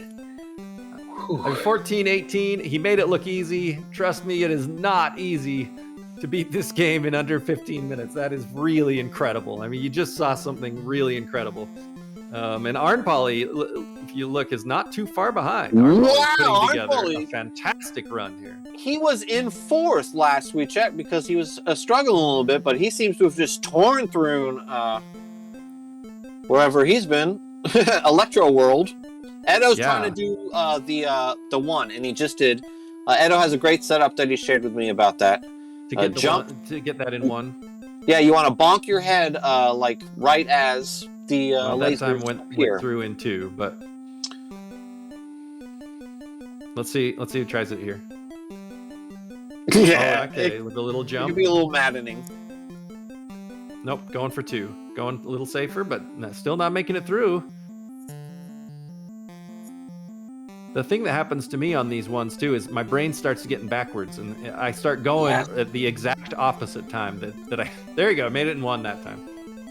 14-18. He made it look easy. Trust me, it is not easy to beat this game in under 15 minutes. That is really incredible. I mean, you just saw something really incredible. And Arnpolly, if you look, is not too far behind. Wow, putting together Arnpolly. a fantastic run here. He was in fourth last we checked because he was struggling a little bit, but he seems to have just torn through wherever he's been. Electro World. Edo's trying to do the one, and he just did. Edo has a great setup that he shared with me about that. To get to get that in one. Yeah, you want to bonk your head like right as the that laser time went through in two, but let's see who tries it here. Yeah, okay, with a little jump. It could be a little maddening. Nope, going for two. Going a little safer, but still not making it through. The thing that happens to me on these ones too is my brain starts getting backwards, and I start going at the exact opposite time that I. There you go, made it in one that time.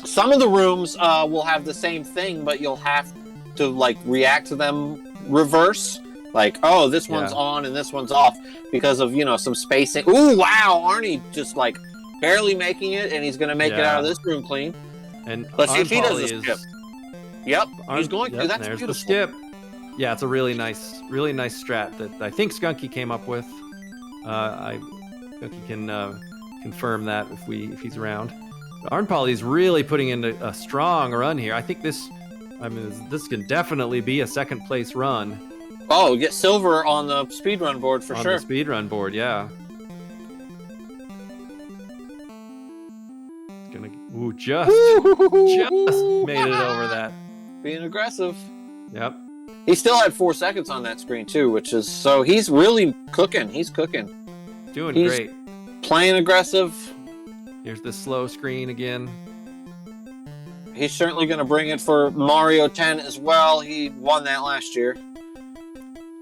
Some of the rooms will have the same thing, but you'll have to like react to them reverse. Like, oh, this one's on and this one's off because of some spacing. Ooh, wow, Arnie just like barely making it, and he's gonna make it out of this room clean. And let's see if he does the skip. Yep, he's going to. That's there's beautiful. The skip. Yeah, it's a really nice strat that I think Skunky came up with. Skunky can confirm that if he's around. Arnpolly's really putting in a strong run here. I think this can definitely be a second place run. Oh, get silver on the speedrun board for sure. On the speedrun board, yeah. Just made it over that. Being aggressive. Yep. He still had 4 seconds on that screen too, which is so he's really cooking. He's cooking. He's great. Playing aggressive. Here's the slow screen again. He's certainly going to bring it for Mario 10 as well. He won that last year.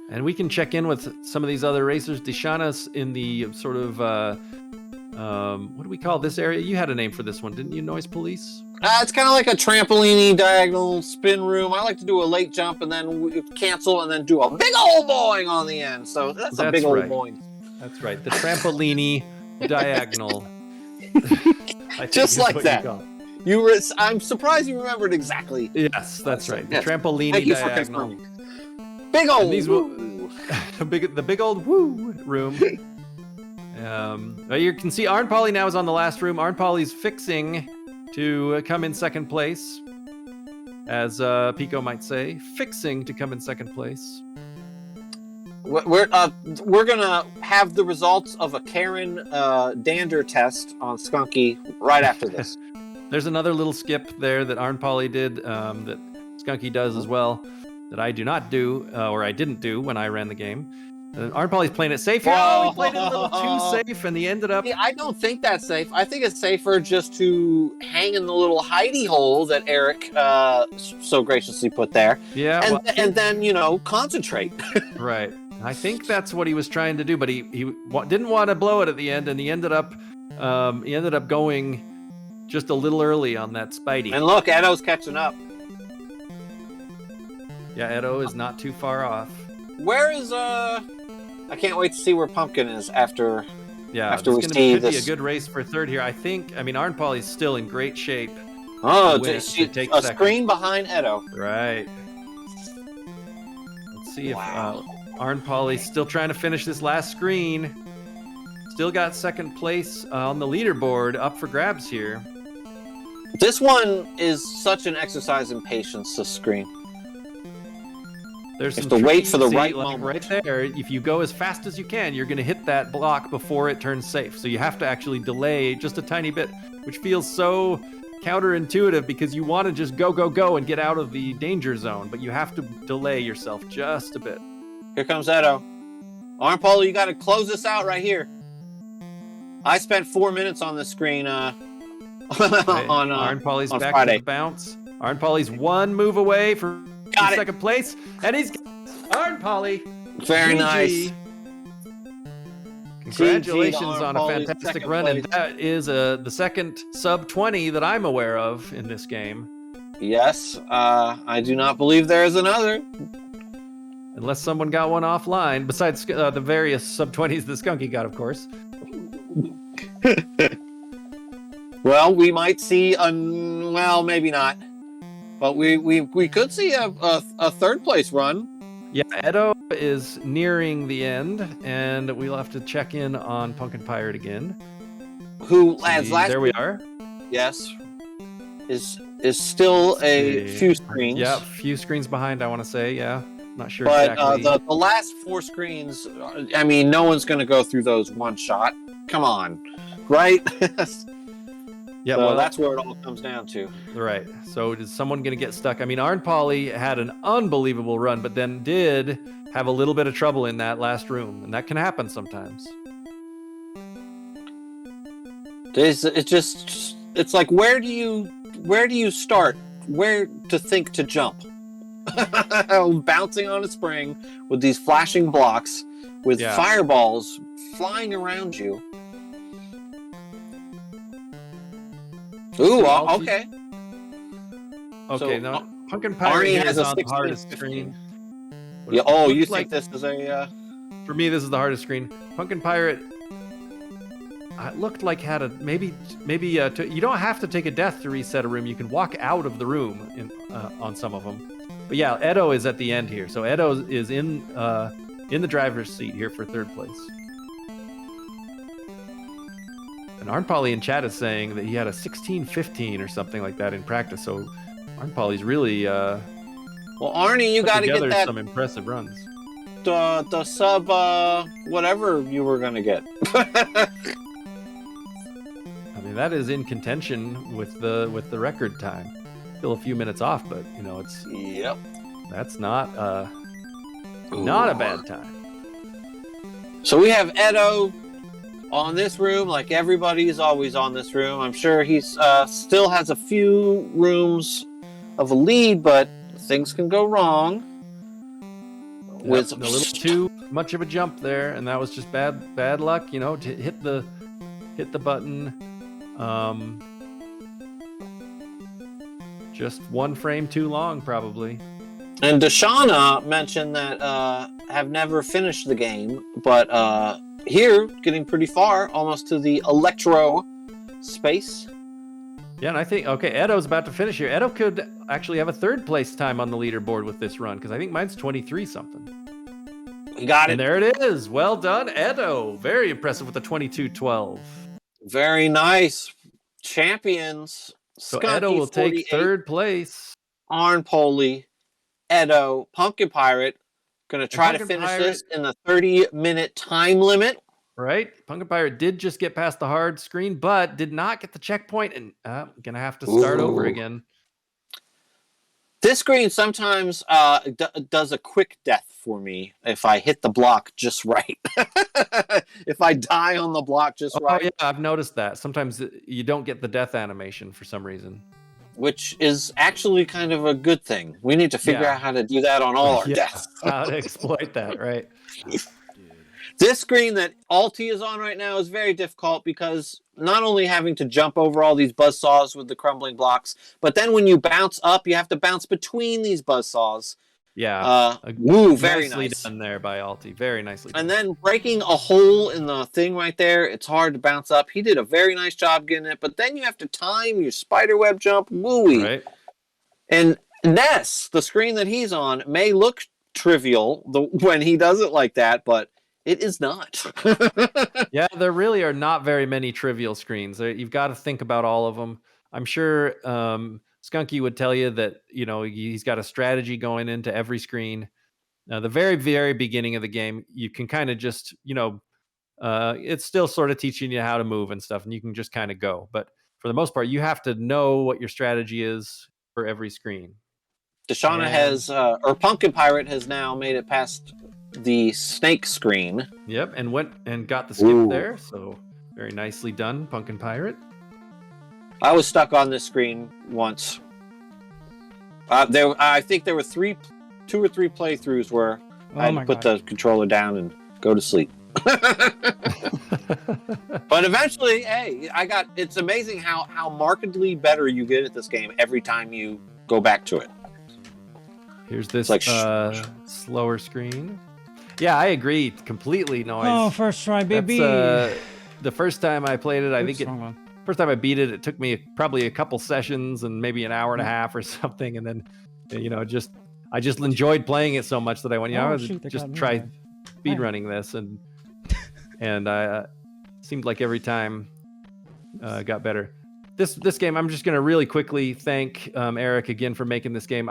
And we can check in with some of these other racers. Deshana's in the sort of, what do we call this area? You had a name for this one, didn't you? Noise Police? It's kind of like a trampoline diagonal spin room. I like to do a late jump and then cancel and then do a big old boing on the end. So that's a big old boing. That's right. The trampolini diagonal. Just like that. I'm surprised you remembered exactly. Yes, that's right. The trampolini Thank you diagonal. for confirming. Big old woo. the big old woo room. You can see Arnpolly now is on the last room. Arnpolly's fixing to come in second place, as Pico might say, fixing to come in second place. We're gonna have the results of a Karen dander test on Skunky right after this. There's another little skip there that Arnpolly did that Skunky does as well that I do not do or I didn't do when I ran the game. And Arnpolly's playing it safe here. Oh, he played it a little too safe, and he ended up. Yeah, I don't think that's safe. I think it's safer just to hang in the little hidey hole that Erik so graciously put there. Yeah, and, well, and then, concentrate. right. I think that's what he was trying to do, but he didn't want to blow it at the end, and he ended up going just a little early on that Spidey. And look, Edo's catching up. Yeah, Edo is not too far off. Where is I can't wait to see where Pumpkin is after. Yeah, after we could see be this. a good race for third here. I mean, Arnpolly's still in great shape. Oh, to take a second. screen behind Edo. Right. Let's see if Arnpolly's still trying to finish this last screen. Still got second place on the leaderboard up for grabs here. This one is such an exercise in patience, this screen. There's You some have to wait tricks. for the See, right like moment. right there. If you go as fast as you can, you're going to hit that block before it turns safe. So you have to actually delay just a tiny bit, which feels so counterintuitive because you want to just go and get out of the danger zone, but you have to delay yourself just a bit. Here comes Edo. Arnpolly, you got to close this out right here. I spent 4 minutes on the screen Right. on Arnpolly's on back Friday. to the bounce. Arnpolly's one move away from Got it. second place, and he's Arnpolly. Very GG. nice. Congratulations GG to on a Arnpolly's fantastic second run, and place. that is the second sub 20 that I'm aware of in this game. Yes, I do not believe there is another. Unless someone got one offline, besides the various sub 20s the Skunky got, of course. Well, we might see well, maybe not, but we could see a third place run. Yeah, Edo is nearing the end, and we'll have to check in on Pumpkin Pirate again. Who, See, as last there we are. yes, is still a See. few screens. Yeah, a few screens behind, I want to say. Yeah, not sure But exactly. the last 4 screens, I mean, no one's going to go through those one shot. Come on, right? Yeah, So well, that's where it all comes down to. right. So is someone going to get stuck? I mean, Arnpolly had an unbelievable run, but then did have a little bit of trouble in that last room, and that can happen sometimes. It's like, where do you start? Where to think to jump? Bouncing on a spring with these flashing blocks with Yeah. fireballs flying around you. Ooh, okay. Okay, So, now Pumpkin Pirate Arnie here has is a on the 16-15. hardest screen. Yeah. Oh, Looks you like- think this is a? For me, this is the hardest screen. Pumpkin Pirate. It looked like had a maybe you don't have to take a death to reset a room. You can walk out of the room on some of them. But yeah, Edo is at the end here, so Edo is in the driver's seat here for third place. And Arnpolly in chat is saying that he had a 16-15 or something like that in practice. So Arnpolly's really Well, Arnie, you put got to together get that some impressive runs. the sub whatever you were gonna get. I mean, that is in contention with the record time. Still a few minutes off, but it's Yep. that's not a bad time. So we have Edo on this room, like everybody's always on this room. I'm sure he's still has a few rooms of a lead, but things can go wrong. With A little too much of a jump there, and that was just bad luck. To hit the button. Just one frame too long, probably. And Deshauna mentioned that have never finished the game, but here getting pretty far, almost to the electro space. Yeah, and I think Edo's about to finish here. Edo could actually have a third place time on the leaderboard with this run because I think mine's 23 something. He got it. And there it is. Well done, Edo. Very impressive with the 22-12. Very nice. Champions. So Skunky, Edo will take 48, third place. Arnpolly, Edo, Pumpkin Pirate. Going to try to Pumpkin finish Pirate- this in the 30-minute time limit. Right? Pumpkin Pirate did just get past the hard screen, but did not get the checkpoint, and gonna have to start over Ooh. again. This screen sometimes does a quick death for me if I hit the block just right. If I die on the block just right. Oh, yeah, I've noticed that. Sometimes you don't get the death animation for some reason. Which is actually kind of a good thing. We need to figure out how to do that on all our deaths. How to exploit that, right? This screen that Alti is on right now is very difficult because not only having to jump over all these buzzsaws with the crumbling blocks, but then when you bounce up, you have to bounce between these buzzsaws. Yeah. Very nicely nice. done there by Alti. Very nicely done. And then breaking a hole in the thing right there, it's hard to bounce up. He did a very nice job getting it, but then you have to time your spiderweb jump. Wooey. Right. And Ness, the screen that he's on, may look trivial when he does it like that, but it is not. Yeah, there really are not very many trivial screens. You've got to think about all of them. I'm sure Skunky would tell you that, he's got a strategy going into every screen. The very, very beginning of the game, you can kind of just, it's still sort of teaching you how to move and stuff, and you can just kind of go. But for the most part, you have to know what your strategy is for every screen. Deshauna has, or Pumpkin Pirate has now made it past the snake screen. Yep, and went and got the skip there. So very nicely done, Pumpkin Pirate. I was stuck on this screen once. I think there were 2 or 3 playthroughs where I had to put the controller down and go to sleep. But eventually, hey, it's amazing how markedly better you get at this game every time you go back to it. Here's this slower screen. Yeah, I agree completely. Noise. Oh, first try, baby. The first time I played it, first time I beat it, it took me probably a couple sessions and maybe an hour and a half or something, and then I just enjoyed playing it so much that I went, I was just try speedrunning this, and I seemed like every time got better. This game, I'm just gonna really quickly thank Erik again for making this game.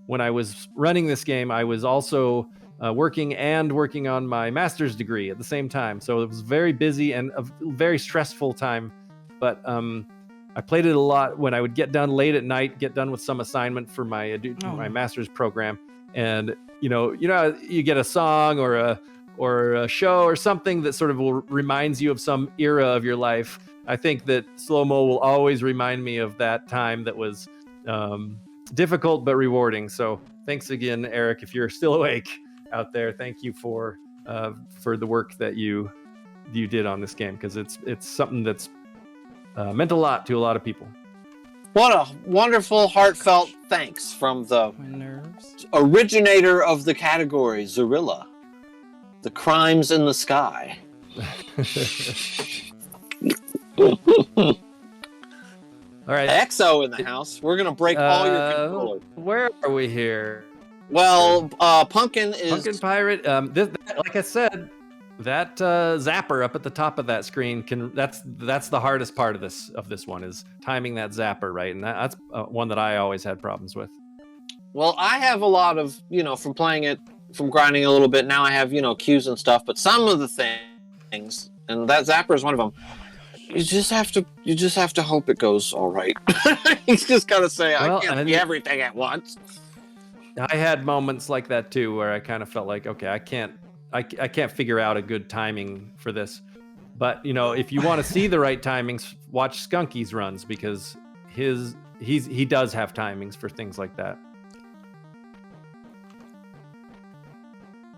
When I was running this game, I was also working on my master's degree at the same time. So it was very busy and a very stressful time. But I played it a lot when I would get done late at night, get done with some assignment for my master's program. And, you get a song or a show or something that sort of reminds you of some era of your life. I think that slow-mo will always remind me of that time that was difficult but rewarding. So thanks again, Erik, if you're still awake out there. Thank you for the work that you did on this game, because it's something that's meant a lot to a lot of people. What a wonderful, heartfelt thanks from the originator of the category, Zorilla. The Crimes in the Sky. All right. EXO in the house. We're going to break all your controllers. Where are we here? Well, Pumpkin Pirate. Like I said, that zapper up at the top of that screen that's the hardest part of this one, is timing that zapper right, and that's one that I always had problems with. Well, I have a lot of from playing it, from grinding a little bit. Now I have cues and stuff, but some of the things, and that zapper is one of them. You just have to hope it goes all right. You just gotta say, I can't be everything at once. I had moments like that too, where I kind of felt like, okay, I can't figure out a good timing for this. But if you want to see the right timings, watch Skunky's runs, because he does have timings for things like that.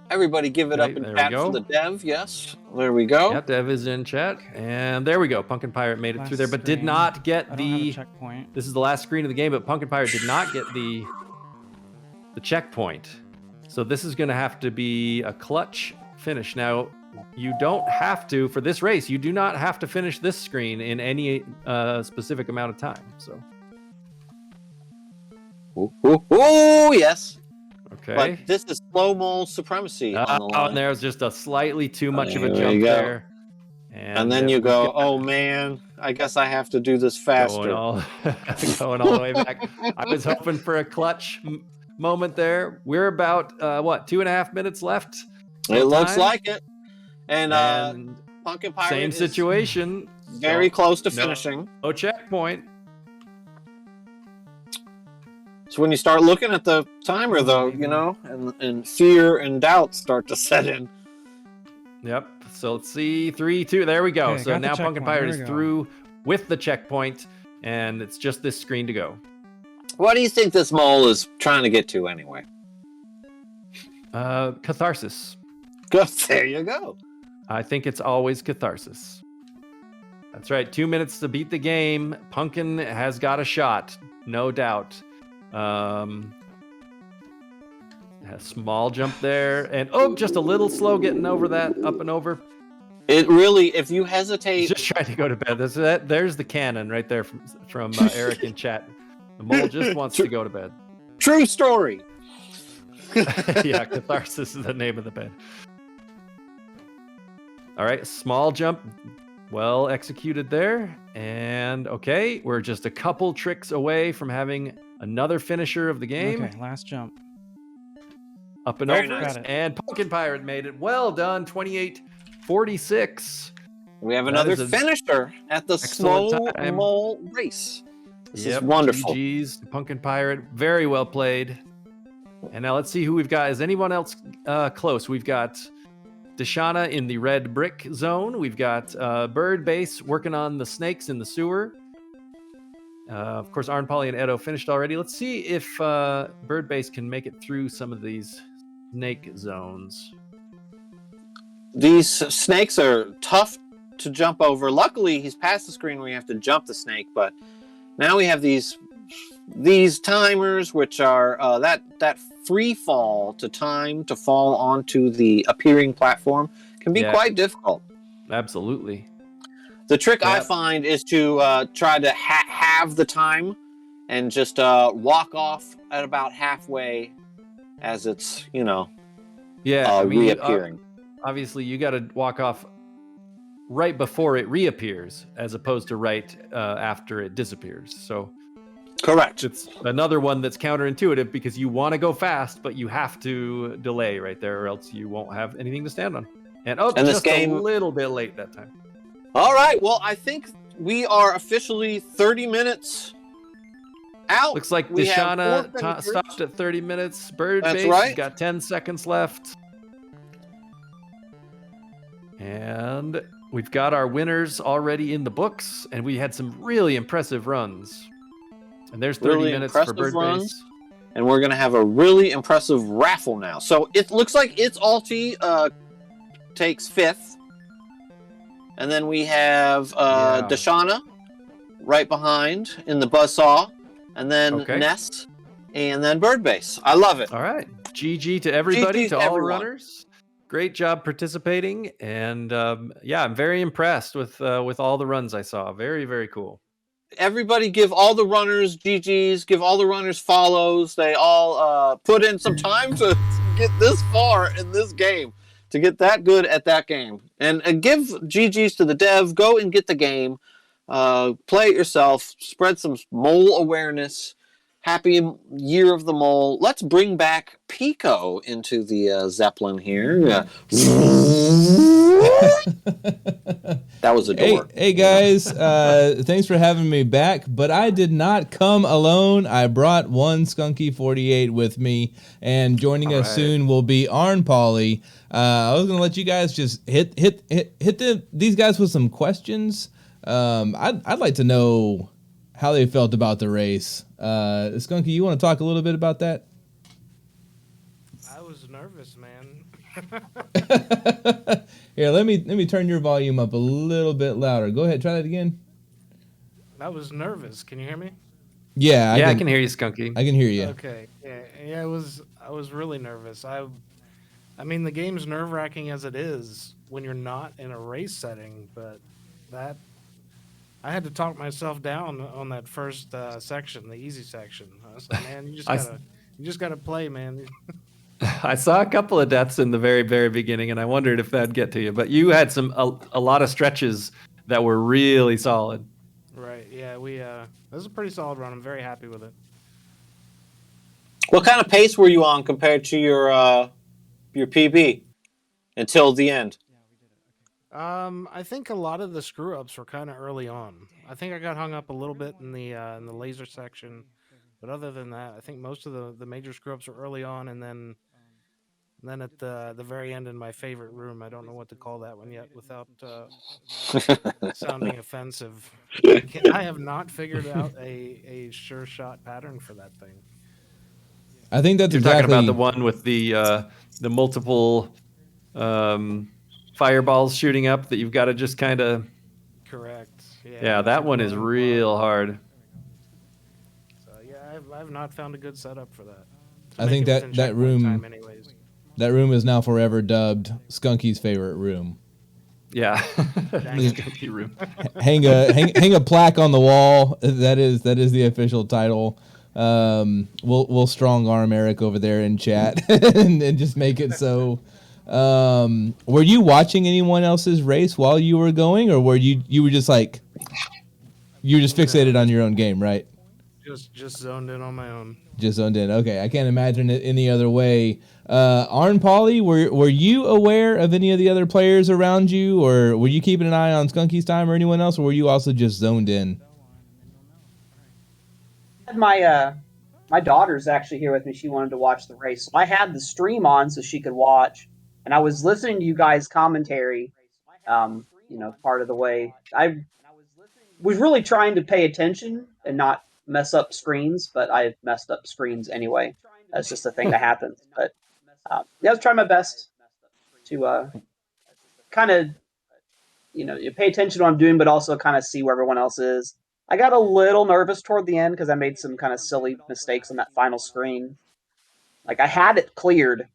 Everybody give it up in chat for the dev. Yes, there we go. Yeah, dev is in chat, and there we go. Pumpkin Pirate made it through there, but did not get the checkpoint. This is the last screen of the game, but Pumpkin Pirate did not get the checkpoint. So this is going to have to be a clutch finish. Now, you don't have to, for this race, you do not have to finish this screen in any specific amount of time. So. Ooh, yes. Okay. But this is slow-mo supremacy on the line. And there was just a slightly too much of a jump there. And then you go, oh man, I guess I have to do this faster. Going all the way back. I was hoping for a clutch moment there. We're about 2.5 minutes left. It looks like it. And Pumpkin Pirate same situation. Very close to finishing. No checkpoint. So when you start looking at the timer, though, you know, and fear and doubt start to set in. Yep. So let's see. 3, 2. There we go. Okay, So got the now Pumpkin checkpoint. Pirate There is we go. through with the checkpoint, and it's just this screen to go. What do you think this mole is trying to get to anyway? Catharsis. Good. There you go. I think it's always catharsis. That's right. 2 minutes to beat the game. Pumpkin has got a shot, no doubt. A small jump there, and just a little slow getting over that, up and over. It really, if you hesitate, He's just trying to go to bed. There's the cannon right there from Eric in chat. The mole just wants to go to bed. True story. Yeah, catharsis is the name of the bed. All right, small jump, well executed there, and okay, we're just a couple tricks away from having another finisher of the game. Okay, last jump. Up and Very over, nice. and Pumpkin Pirate made it. Well done, 28-46. We have That another is a finisher at the excellent slow time. mole race. This Yep, is wonderful. GG's, Pumpkin Pirate, very well played. And now let's see who we've got. Is anyone else close? We've got Deshana in the red brick zone. We've got Bird Base working on the snakes in the sewer. Of course, Arn, Polly, and Edo finished already. Let's see if Bird Base can make it through some of these snake zones. These snakes are tough to jump over. Luckily, he's past the screen where you have to jump the snake, but now we have these timers, which are that free fall to time to fall onto the appearing platform can be quite difficult. Absolutely. The trick I Yep. find is to try to have the time and just walk off at about halfway as it's, reappearing. Obviously, you got to walk off right before it reappears, as opposed to right after it disappears. So Correct. it's another one that's counterintuitive because you want to go fast, but you have to delay right there, or else you won't have anything to stand on. And this just game- a little bit late that time. All right. Well, I think we are officially 30 minutes out. Looks like We have Deshana four finishers. stopped at 30 minutes. Bird That's Base right. has got 10 seconds left. And we've got our winners already in the books, and we had some really impressive runs. And there's 30 Really minutes for impressive Bird runs. Base. And we're going to have a really impressive raffle now. So it looks like It's Alti takes 5th. And then we have Yeah. Deshana right behind in the buzzsaw. And then Okay. Ness. And then Bird Base. I love it. All right. GG to everybody, GG to to all everyone. runners. Great job participating. And I'm very impressed with all the runs I saw. Very, very cool. Everybody give all the runners GGs, give all the runners follows. They all put in some time to get this far in this game, to get that good at that game. And give GGs to the dev. Go and get the game. Play it yourself. Spread some mole awareness. Happy Year of the Mole. Let's bring back Pico into the Zeppelin here. That was a door. Hey guys, thanks for having me back, but I did not come alone. I brought one Skunky 48 with me, and joining us soon will be Arn Polly. I was gonna let you guys just hit these guys with some questions. I'd like to know how they felt about the race. Skunky, you want to talk a little bit about that? I was nervous, man. Here, let me turn your volume up a little bit louder. Go ahead, try that again. I was nervous. Can you hear me? Yeah, I can hear you, Skunky. I can hear you. Okay. Yeah. I was really nervous. I mean, the game's nerve-wracking as it is when you're not in a race setting, but that I had to talk myself down on that first section, the easy section. I was like, man, you just gotta play, man. I saw a couple of deaths in the very, very beginning, and I wondered if that'd get to you. But you had a lot of stretches that were really solid. Right. Yeah. This is a pretty solid run. I'm very happy with it. What kind of pace were you on compared to your PB until the end? I think a lot of the screw ups were kind of early on. I think I got hung up a little bit in the laser section, But other than that, I think most of the major screw-ups are early on, and then at the very end in my favorite room. I don't know what to call that one yet without sounding offensive. I have not figured out a sure shot pattern for that thing. I think that's You're exactly talking about the one with the multiple fireballs shooting up that you've got to just kind of. Correct. Yeah, that one is real hard. So yeah, I've not found a good setup for that. I think that room anyways. That room is now forever dubbed Skunky's favorite room. Yeah. Skunky room. hang a plaque on the wall. That is the official title. We'll strong arm Eric over there in chat and just make it so. Were you watching anyone else's race while you were going, or were you were just like you were just fixated on your own game, right? Just zoned in on my own. Just zoned in. Okay, I can't imagine it any other way. Arn Pauly, were you aware of any of the other players around you, or were you keeping an eye on Skunky's time or anyone else, or were you also just zoned in? My daughter's actually here with me. She wanted to watch the race, so I had the stream on so she could watch, and I was listening to you guys' commentary. Part of the way I was really trying to pay attention and not mess up screens, but I messed up screens anyway. That's just a thing that happens. But I was trying my best to kind of, pay attention to what I'm doing, but also kind of see where everyone else is. I got a little nervous toward the end because I made some kind of silly mistakes on that final screen. Like, I had it cleared,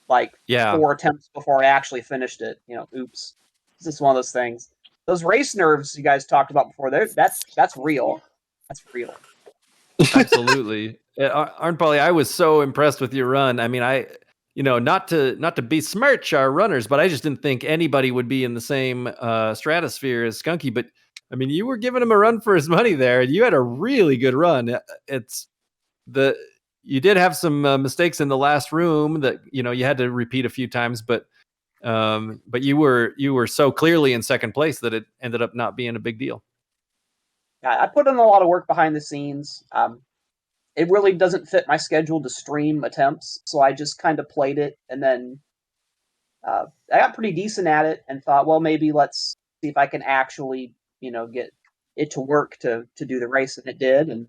4 attempts before I actually finished it. Oops. It's just one of those things. Those race nerves you guys talked about before, that's real. That's real. Absolutely. Arn Pauly, I was so impressed with your run. I mean, not to besmirch our runners, but I just didn't think anybody would be in the same stratosphere as Skunky. But I mean, you were giving him a run for his money there. You had a really good run. You did have some mistakes in the last room that you had to repeat a few times, but you were so clearly in second place that it ended up not being a big deal. Yeah, I put in a lot of work behind the scenes. It really doesn't fit my schedule to stream attempts, so I just kind of played it, and then I got pretty decent at it and thought, well, maybe let's see if I can actually, get it to work to do the race, and it did. And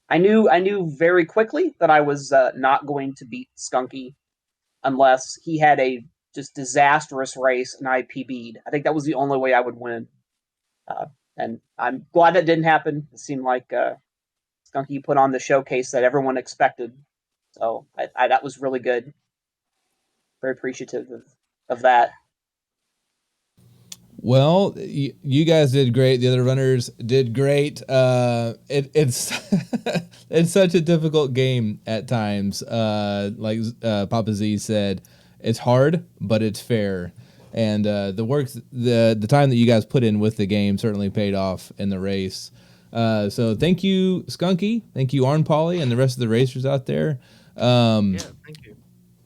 I knew very quickly that I was not going to beat Skunky unless he had a just disastrous race and I PB'd. I think that was the only way I would win. And I'm glad that didn't happen. It seemed like Skunky put on the showcase that everyone expected. So that was really good. Very appreciative of that. Well, you guys did great. The other runners did great. It's it's such a difficult game at times. Like Papa Z said, it's hard, but it's fair. And the time that you guys put in with the game certainly paid off in the race. So thank you, Skunky. Thank you, Arn Pauly, and the rest of the racers out there. Thank you.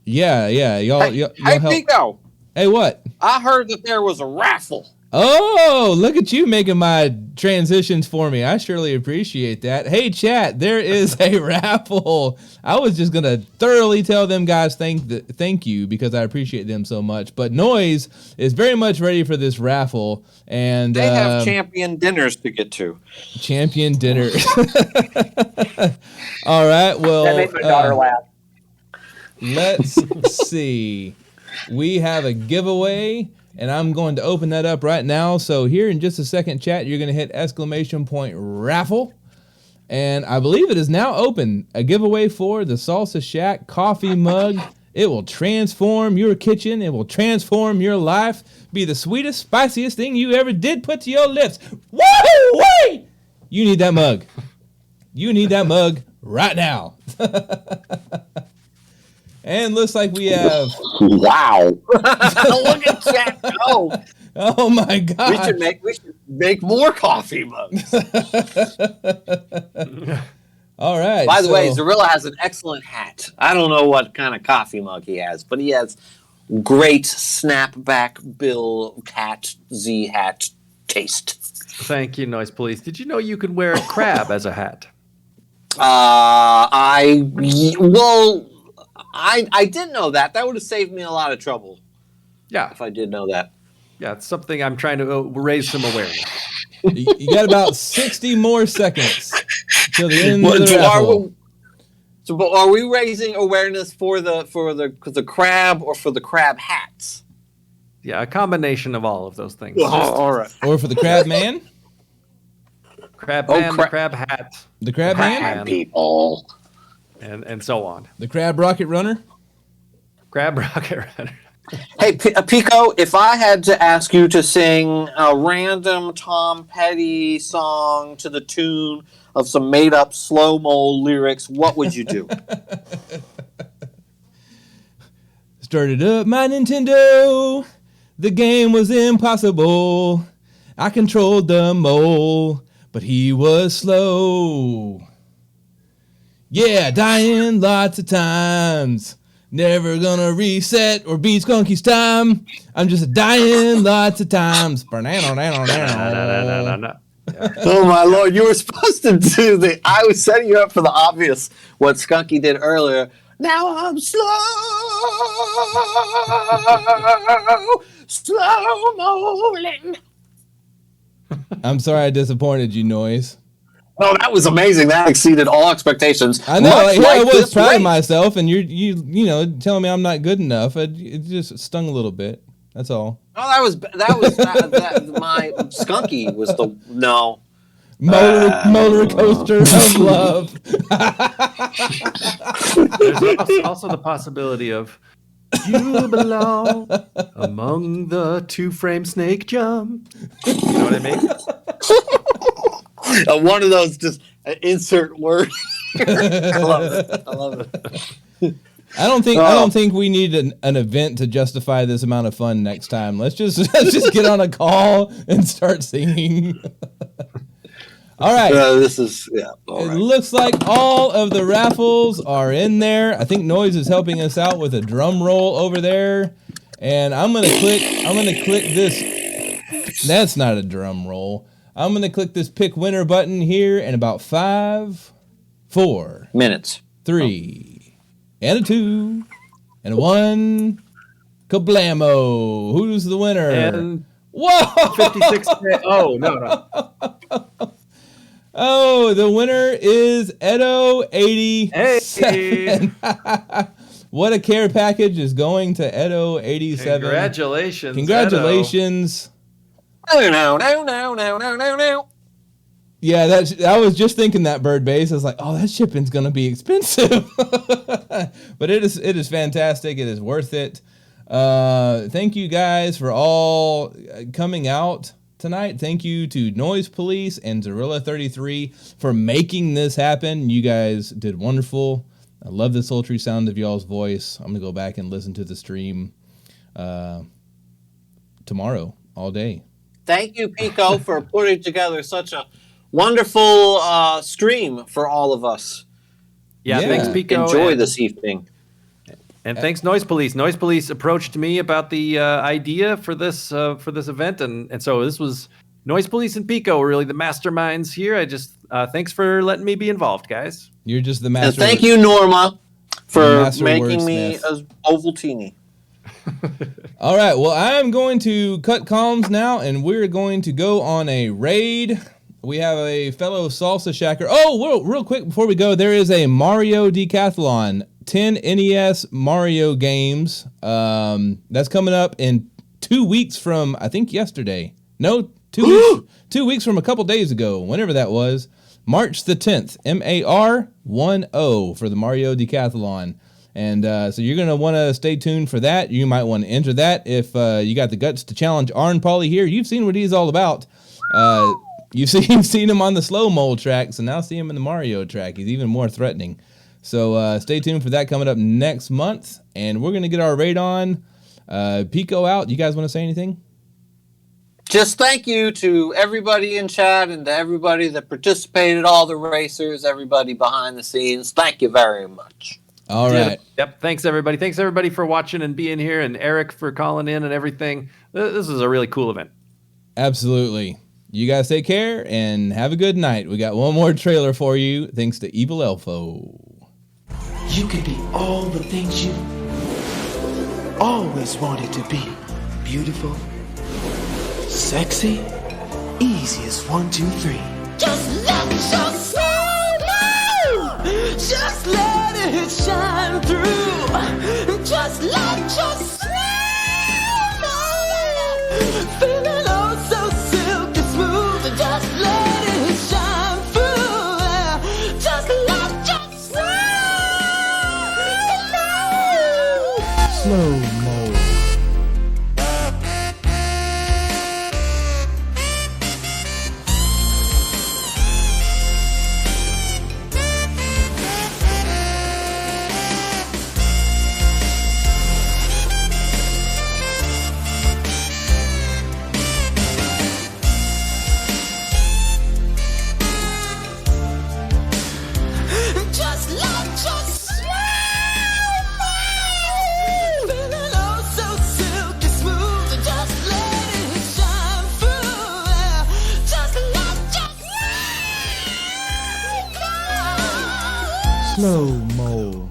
Yeah. Y'all help. Pico. Hey, what? I heard that there was a raffle. Oh, look at you making my transitions for me. I surely appreciate that. Hey, chat, there is a raffle. I was just going to thoroughly tell them guys thank you because I appreciate them so much. But Noise is very much ready for this raffle. And they have champion dinners to get to. Champion dinner. All right, well. That made my daughter laugh. Let's see. We have a giveaway, and I'm going to open that up right now. So here in just a second, chat, you're going to hit !raffle. And I believe it is now open. A giveaway for the Salsa Shack coffee mug. It will transform your kitchen. It will transform your life. Be the sweetest, spiciest thing you ever did put to your lips. Woo-wee! You need that mug. You need that mug right now. And looks like we have. Wow! Look at Jack go! Oh my God! We should make more coffee mugs. All right. By the way, Zorilla has an excellent hat. I don't know what kind of coffee mug he has, but he has great snapback Bill Cat Z hat taste. Thank you, Noise Police. Did you know you could wear a crab as a hat? I didn't know that. That would have saved me a lot of trouble Yeah, if I did know that. yeah, it's something I'm trying to raise some awareness. You got about 60 more seconds till the end of the raffle. But are we raising awareness for the crab or for the crab hats? Yeah, a combination of all of those things. All right. Or for the crab man? Crab man, the crab hat, The crab man? Crab people. and so on. The crab rocket runner? Crab rocket runner. Hey, Pico, if I had to ask you to sing a random Tom Petty song to the tune of some made-up slow-mo lyrics, what would you do? Started up my Nintendo. The game was impossible. I controlled the mole, but he was slow. Yeah, dying lots of times. Never gonna reset or beat Skunky's time. I'm just dying lots of times. No. Oh my lord, you were supposed to do I was setting you up for the obvious, what Skunky did earlier. Now I'm slow rolling. I'm sorry I disappointed you, Noise. No, that was amazing. That exceeded all expectations. I know. Much I was this proud of race. myself, and you telling me I'm not good enough. It just stung a little bit. That's all. No, my Skunky was the no. Motor coaster of love. There's also the possibility of you belong among the two-frame snake jump. You know what I mean? One of those just insert word. I love it. I don't think we need an event to justify this amount of fun next time. Let's just get on a call and start singing. All right. All It right. looks like all of the raffles are in there. I think Noise is helping us out with a drum roll over there. And I'm gonna click this. That's not a drum roll. I'm gonna click this pick winner button here in about 5, 4 minutes. 3, and a 2, and a 1. Kablamo! Who's the winner? And whoa! 56. Oh no. Oh, the winner is Edo87. Hey. What a care package is going to Edo87. Congratulations. Congratulations. No. Yeah, I was just thinking that, Bird Base. I was like, oh, that shipping's going to be expensive. But it is fantastic. It is worth it. Thank you guys for all coming out tonight. Thank you to Noise Police and Zorilla33 for making this happen. You guys did wonderful. I love the sultry sound of y'all's voice. I'm going to go back and listen to the stream tomorrow all day. Thank you, Pico, for putting together such a wonderful stream for all of us. Yeah, thanks, Pico. Enjoy this evening. And thanks, Noise Police. Noise Police approached me about the idea for this event, and so this was Noise Police and Pico were really the masterminds here. I just thanks for letting me be involved, guys. You're just the master. And thank you, Norma, for making me a Ovaltine. All right, well, I'm going to cut comms now, and we're going to go on a raid. We have a fellow Salsa Shacker. Oh, real quick before we go, there is a Mario Decathlon, 10 NES Mario games. That's coming up in 2 weeks from, I think, yesterday. No, 2 weeks. 2 weeks from a couple days ago, whenever that was. March the 10th, MAR10 for the Mario Decathlon. And so you're going to want to stay tuned for that. You might want to enter that if you got the guts to challenge Arn Pauly here. You've seen what he's all about. You've seen him on the slow mo track, so now see him in the Mario track. He's even more threatening. So stay tuned for that coming up next month. And we're going to get our raid on. Pico out. You guys want to say anything? Just thank you to everybody in chat and to everybody that participated, all the racers, everybody behind the scenes. Thank you very much. All right. Yep. Thanks, everybody. Thanks, everybody, for watching and being here, and Eric for calling in and everything. This is a really cool event. Absolutely. You guys take care and have a good night. We got one more trailer for you, thanks to Evil Elfo. You can be all the things you always wanted to be. Beautiful, sexy, easy as 1, 2, 3. Just let your soul know. Just let it shine through. Just let your soul know. Feeling oh so silky smooth. Just let it shine through. Just let your soul know. Slow mo. Just let your soul know. Feeling oh so silky smooth. Just let it shine through. Just let your soul know. Slow mo.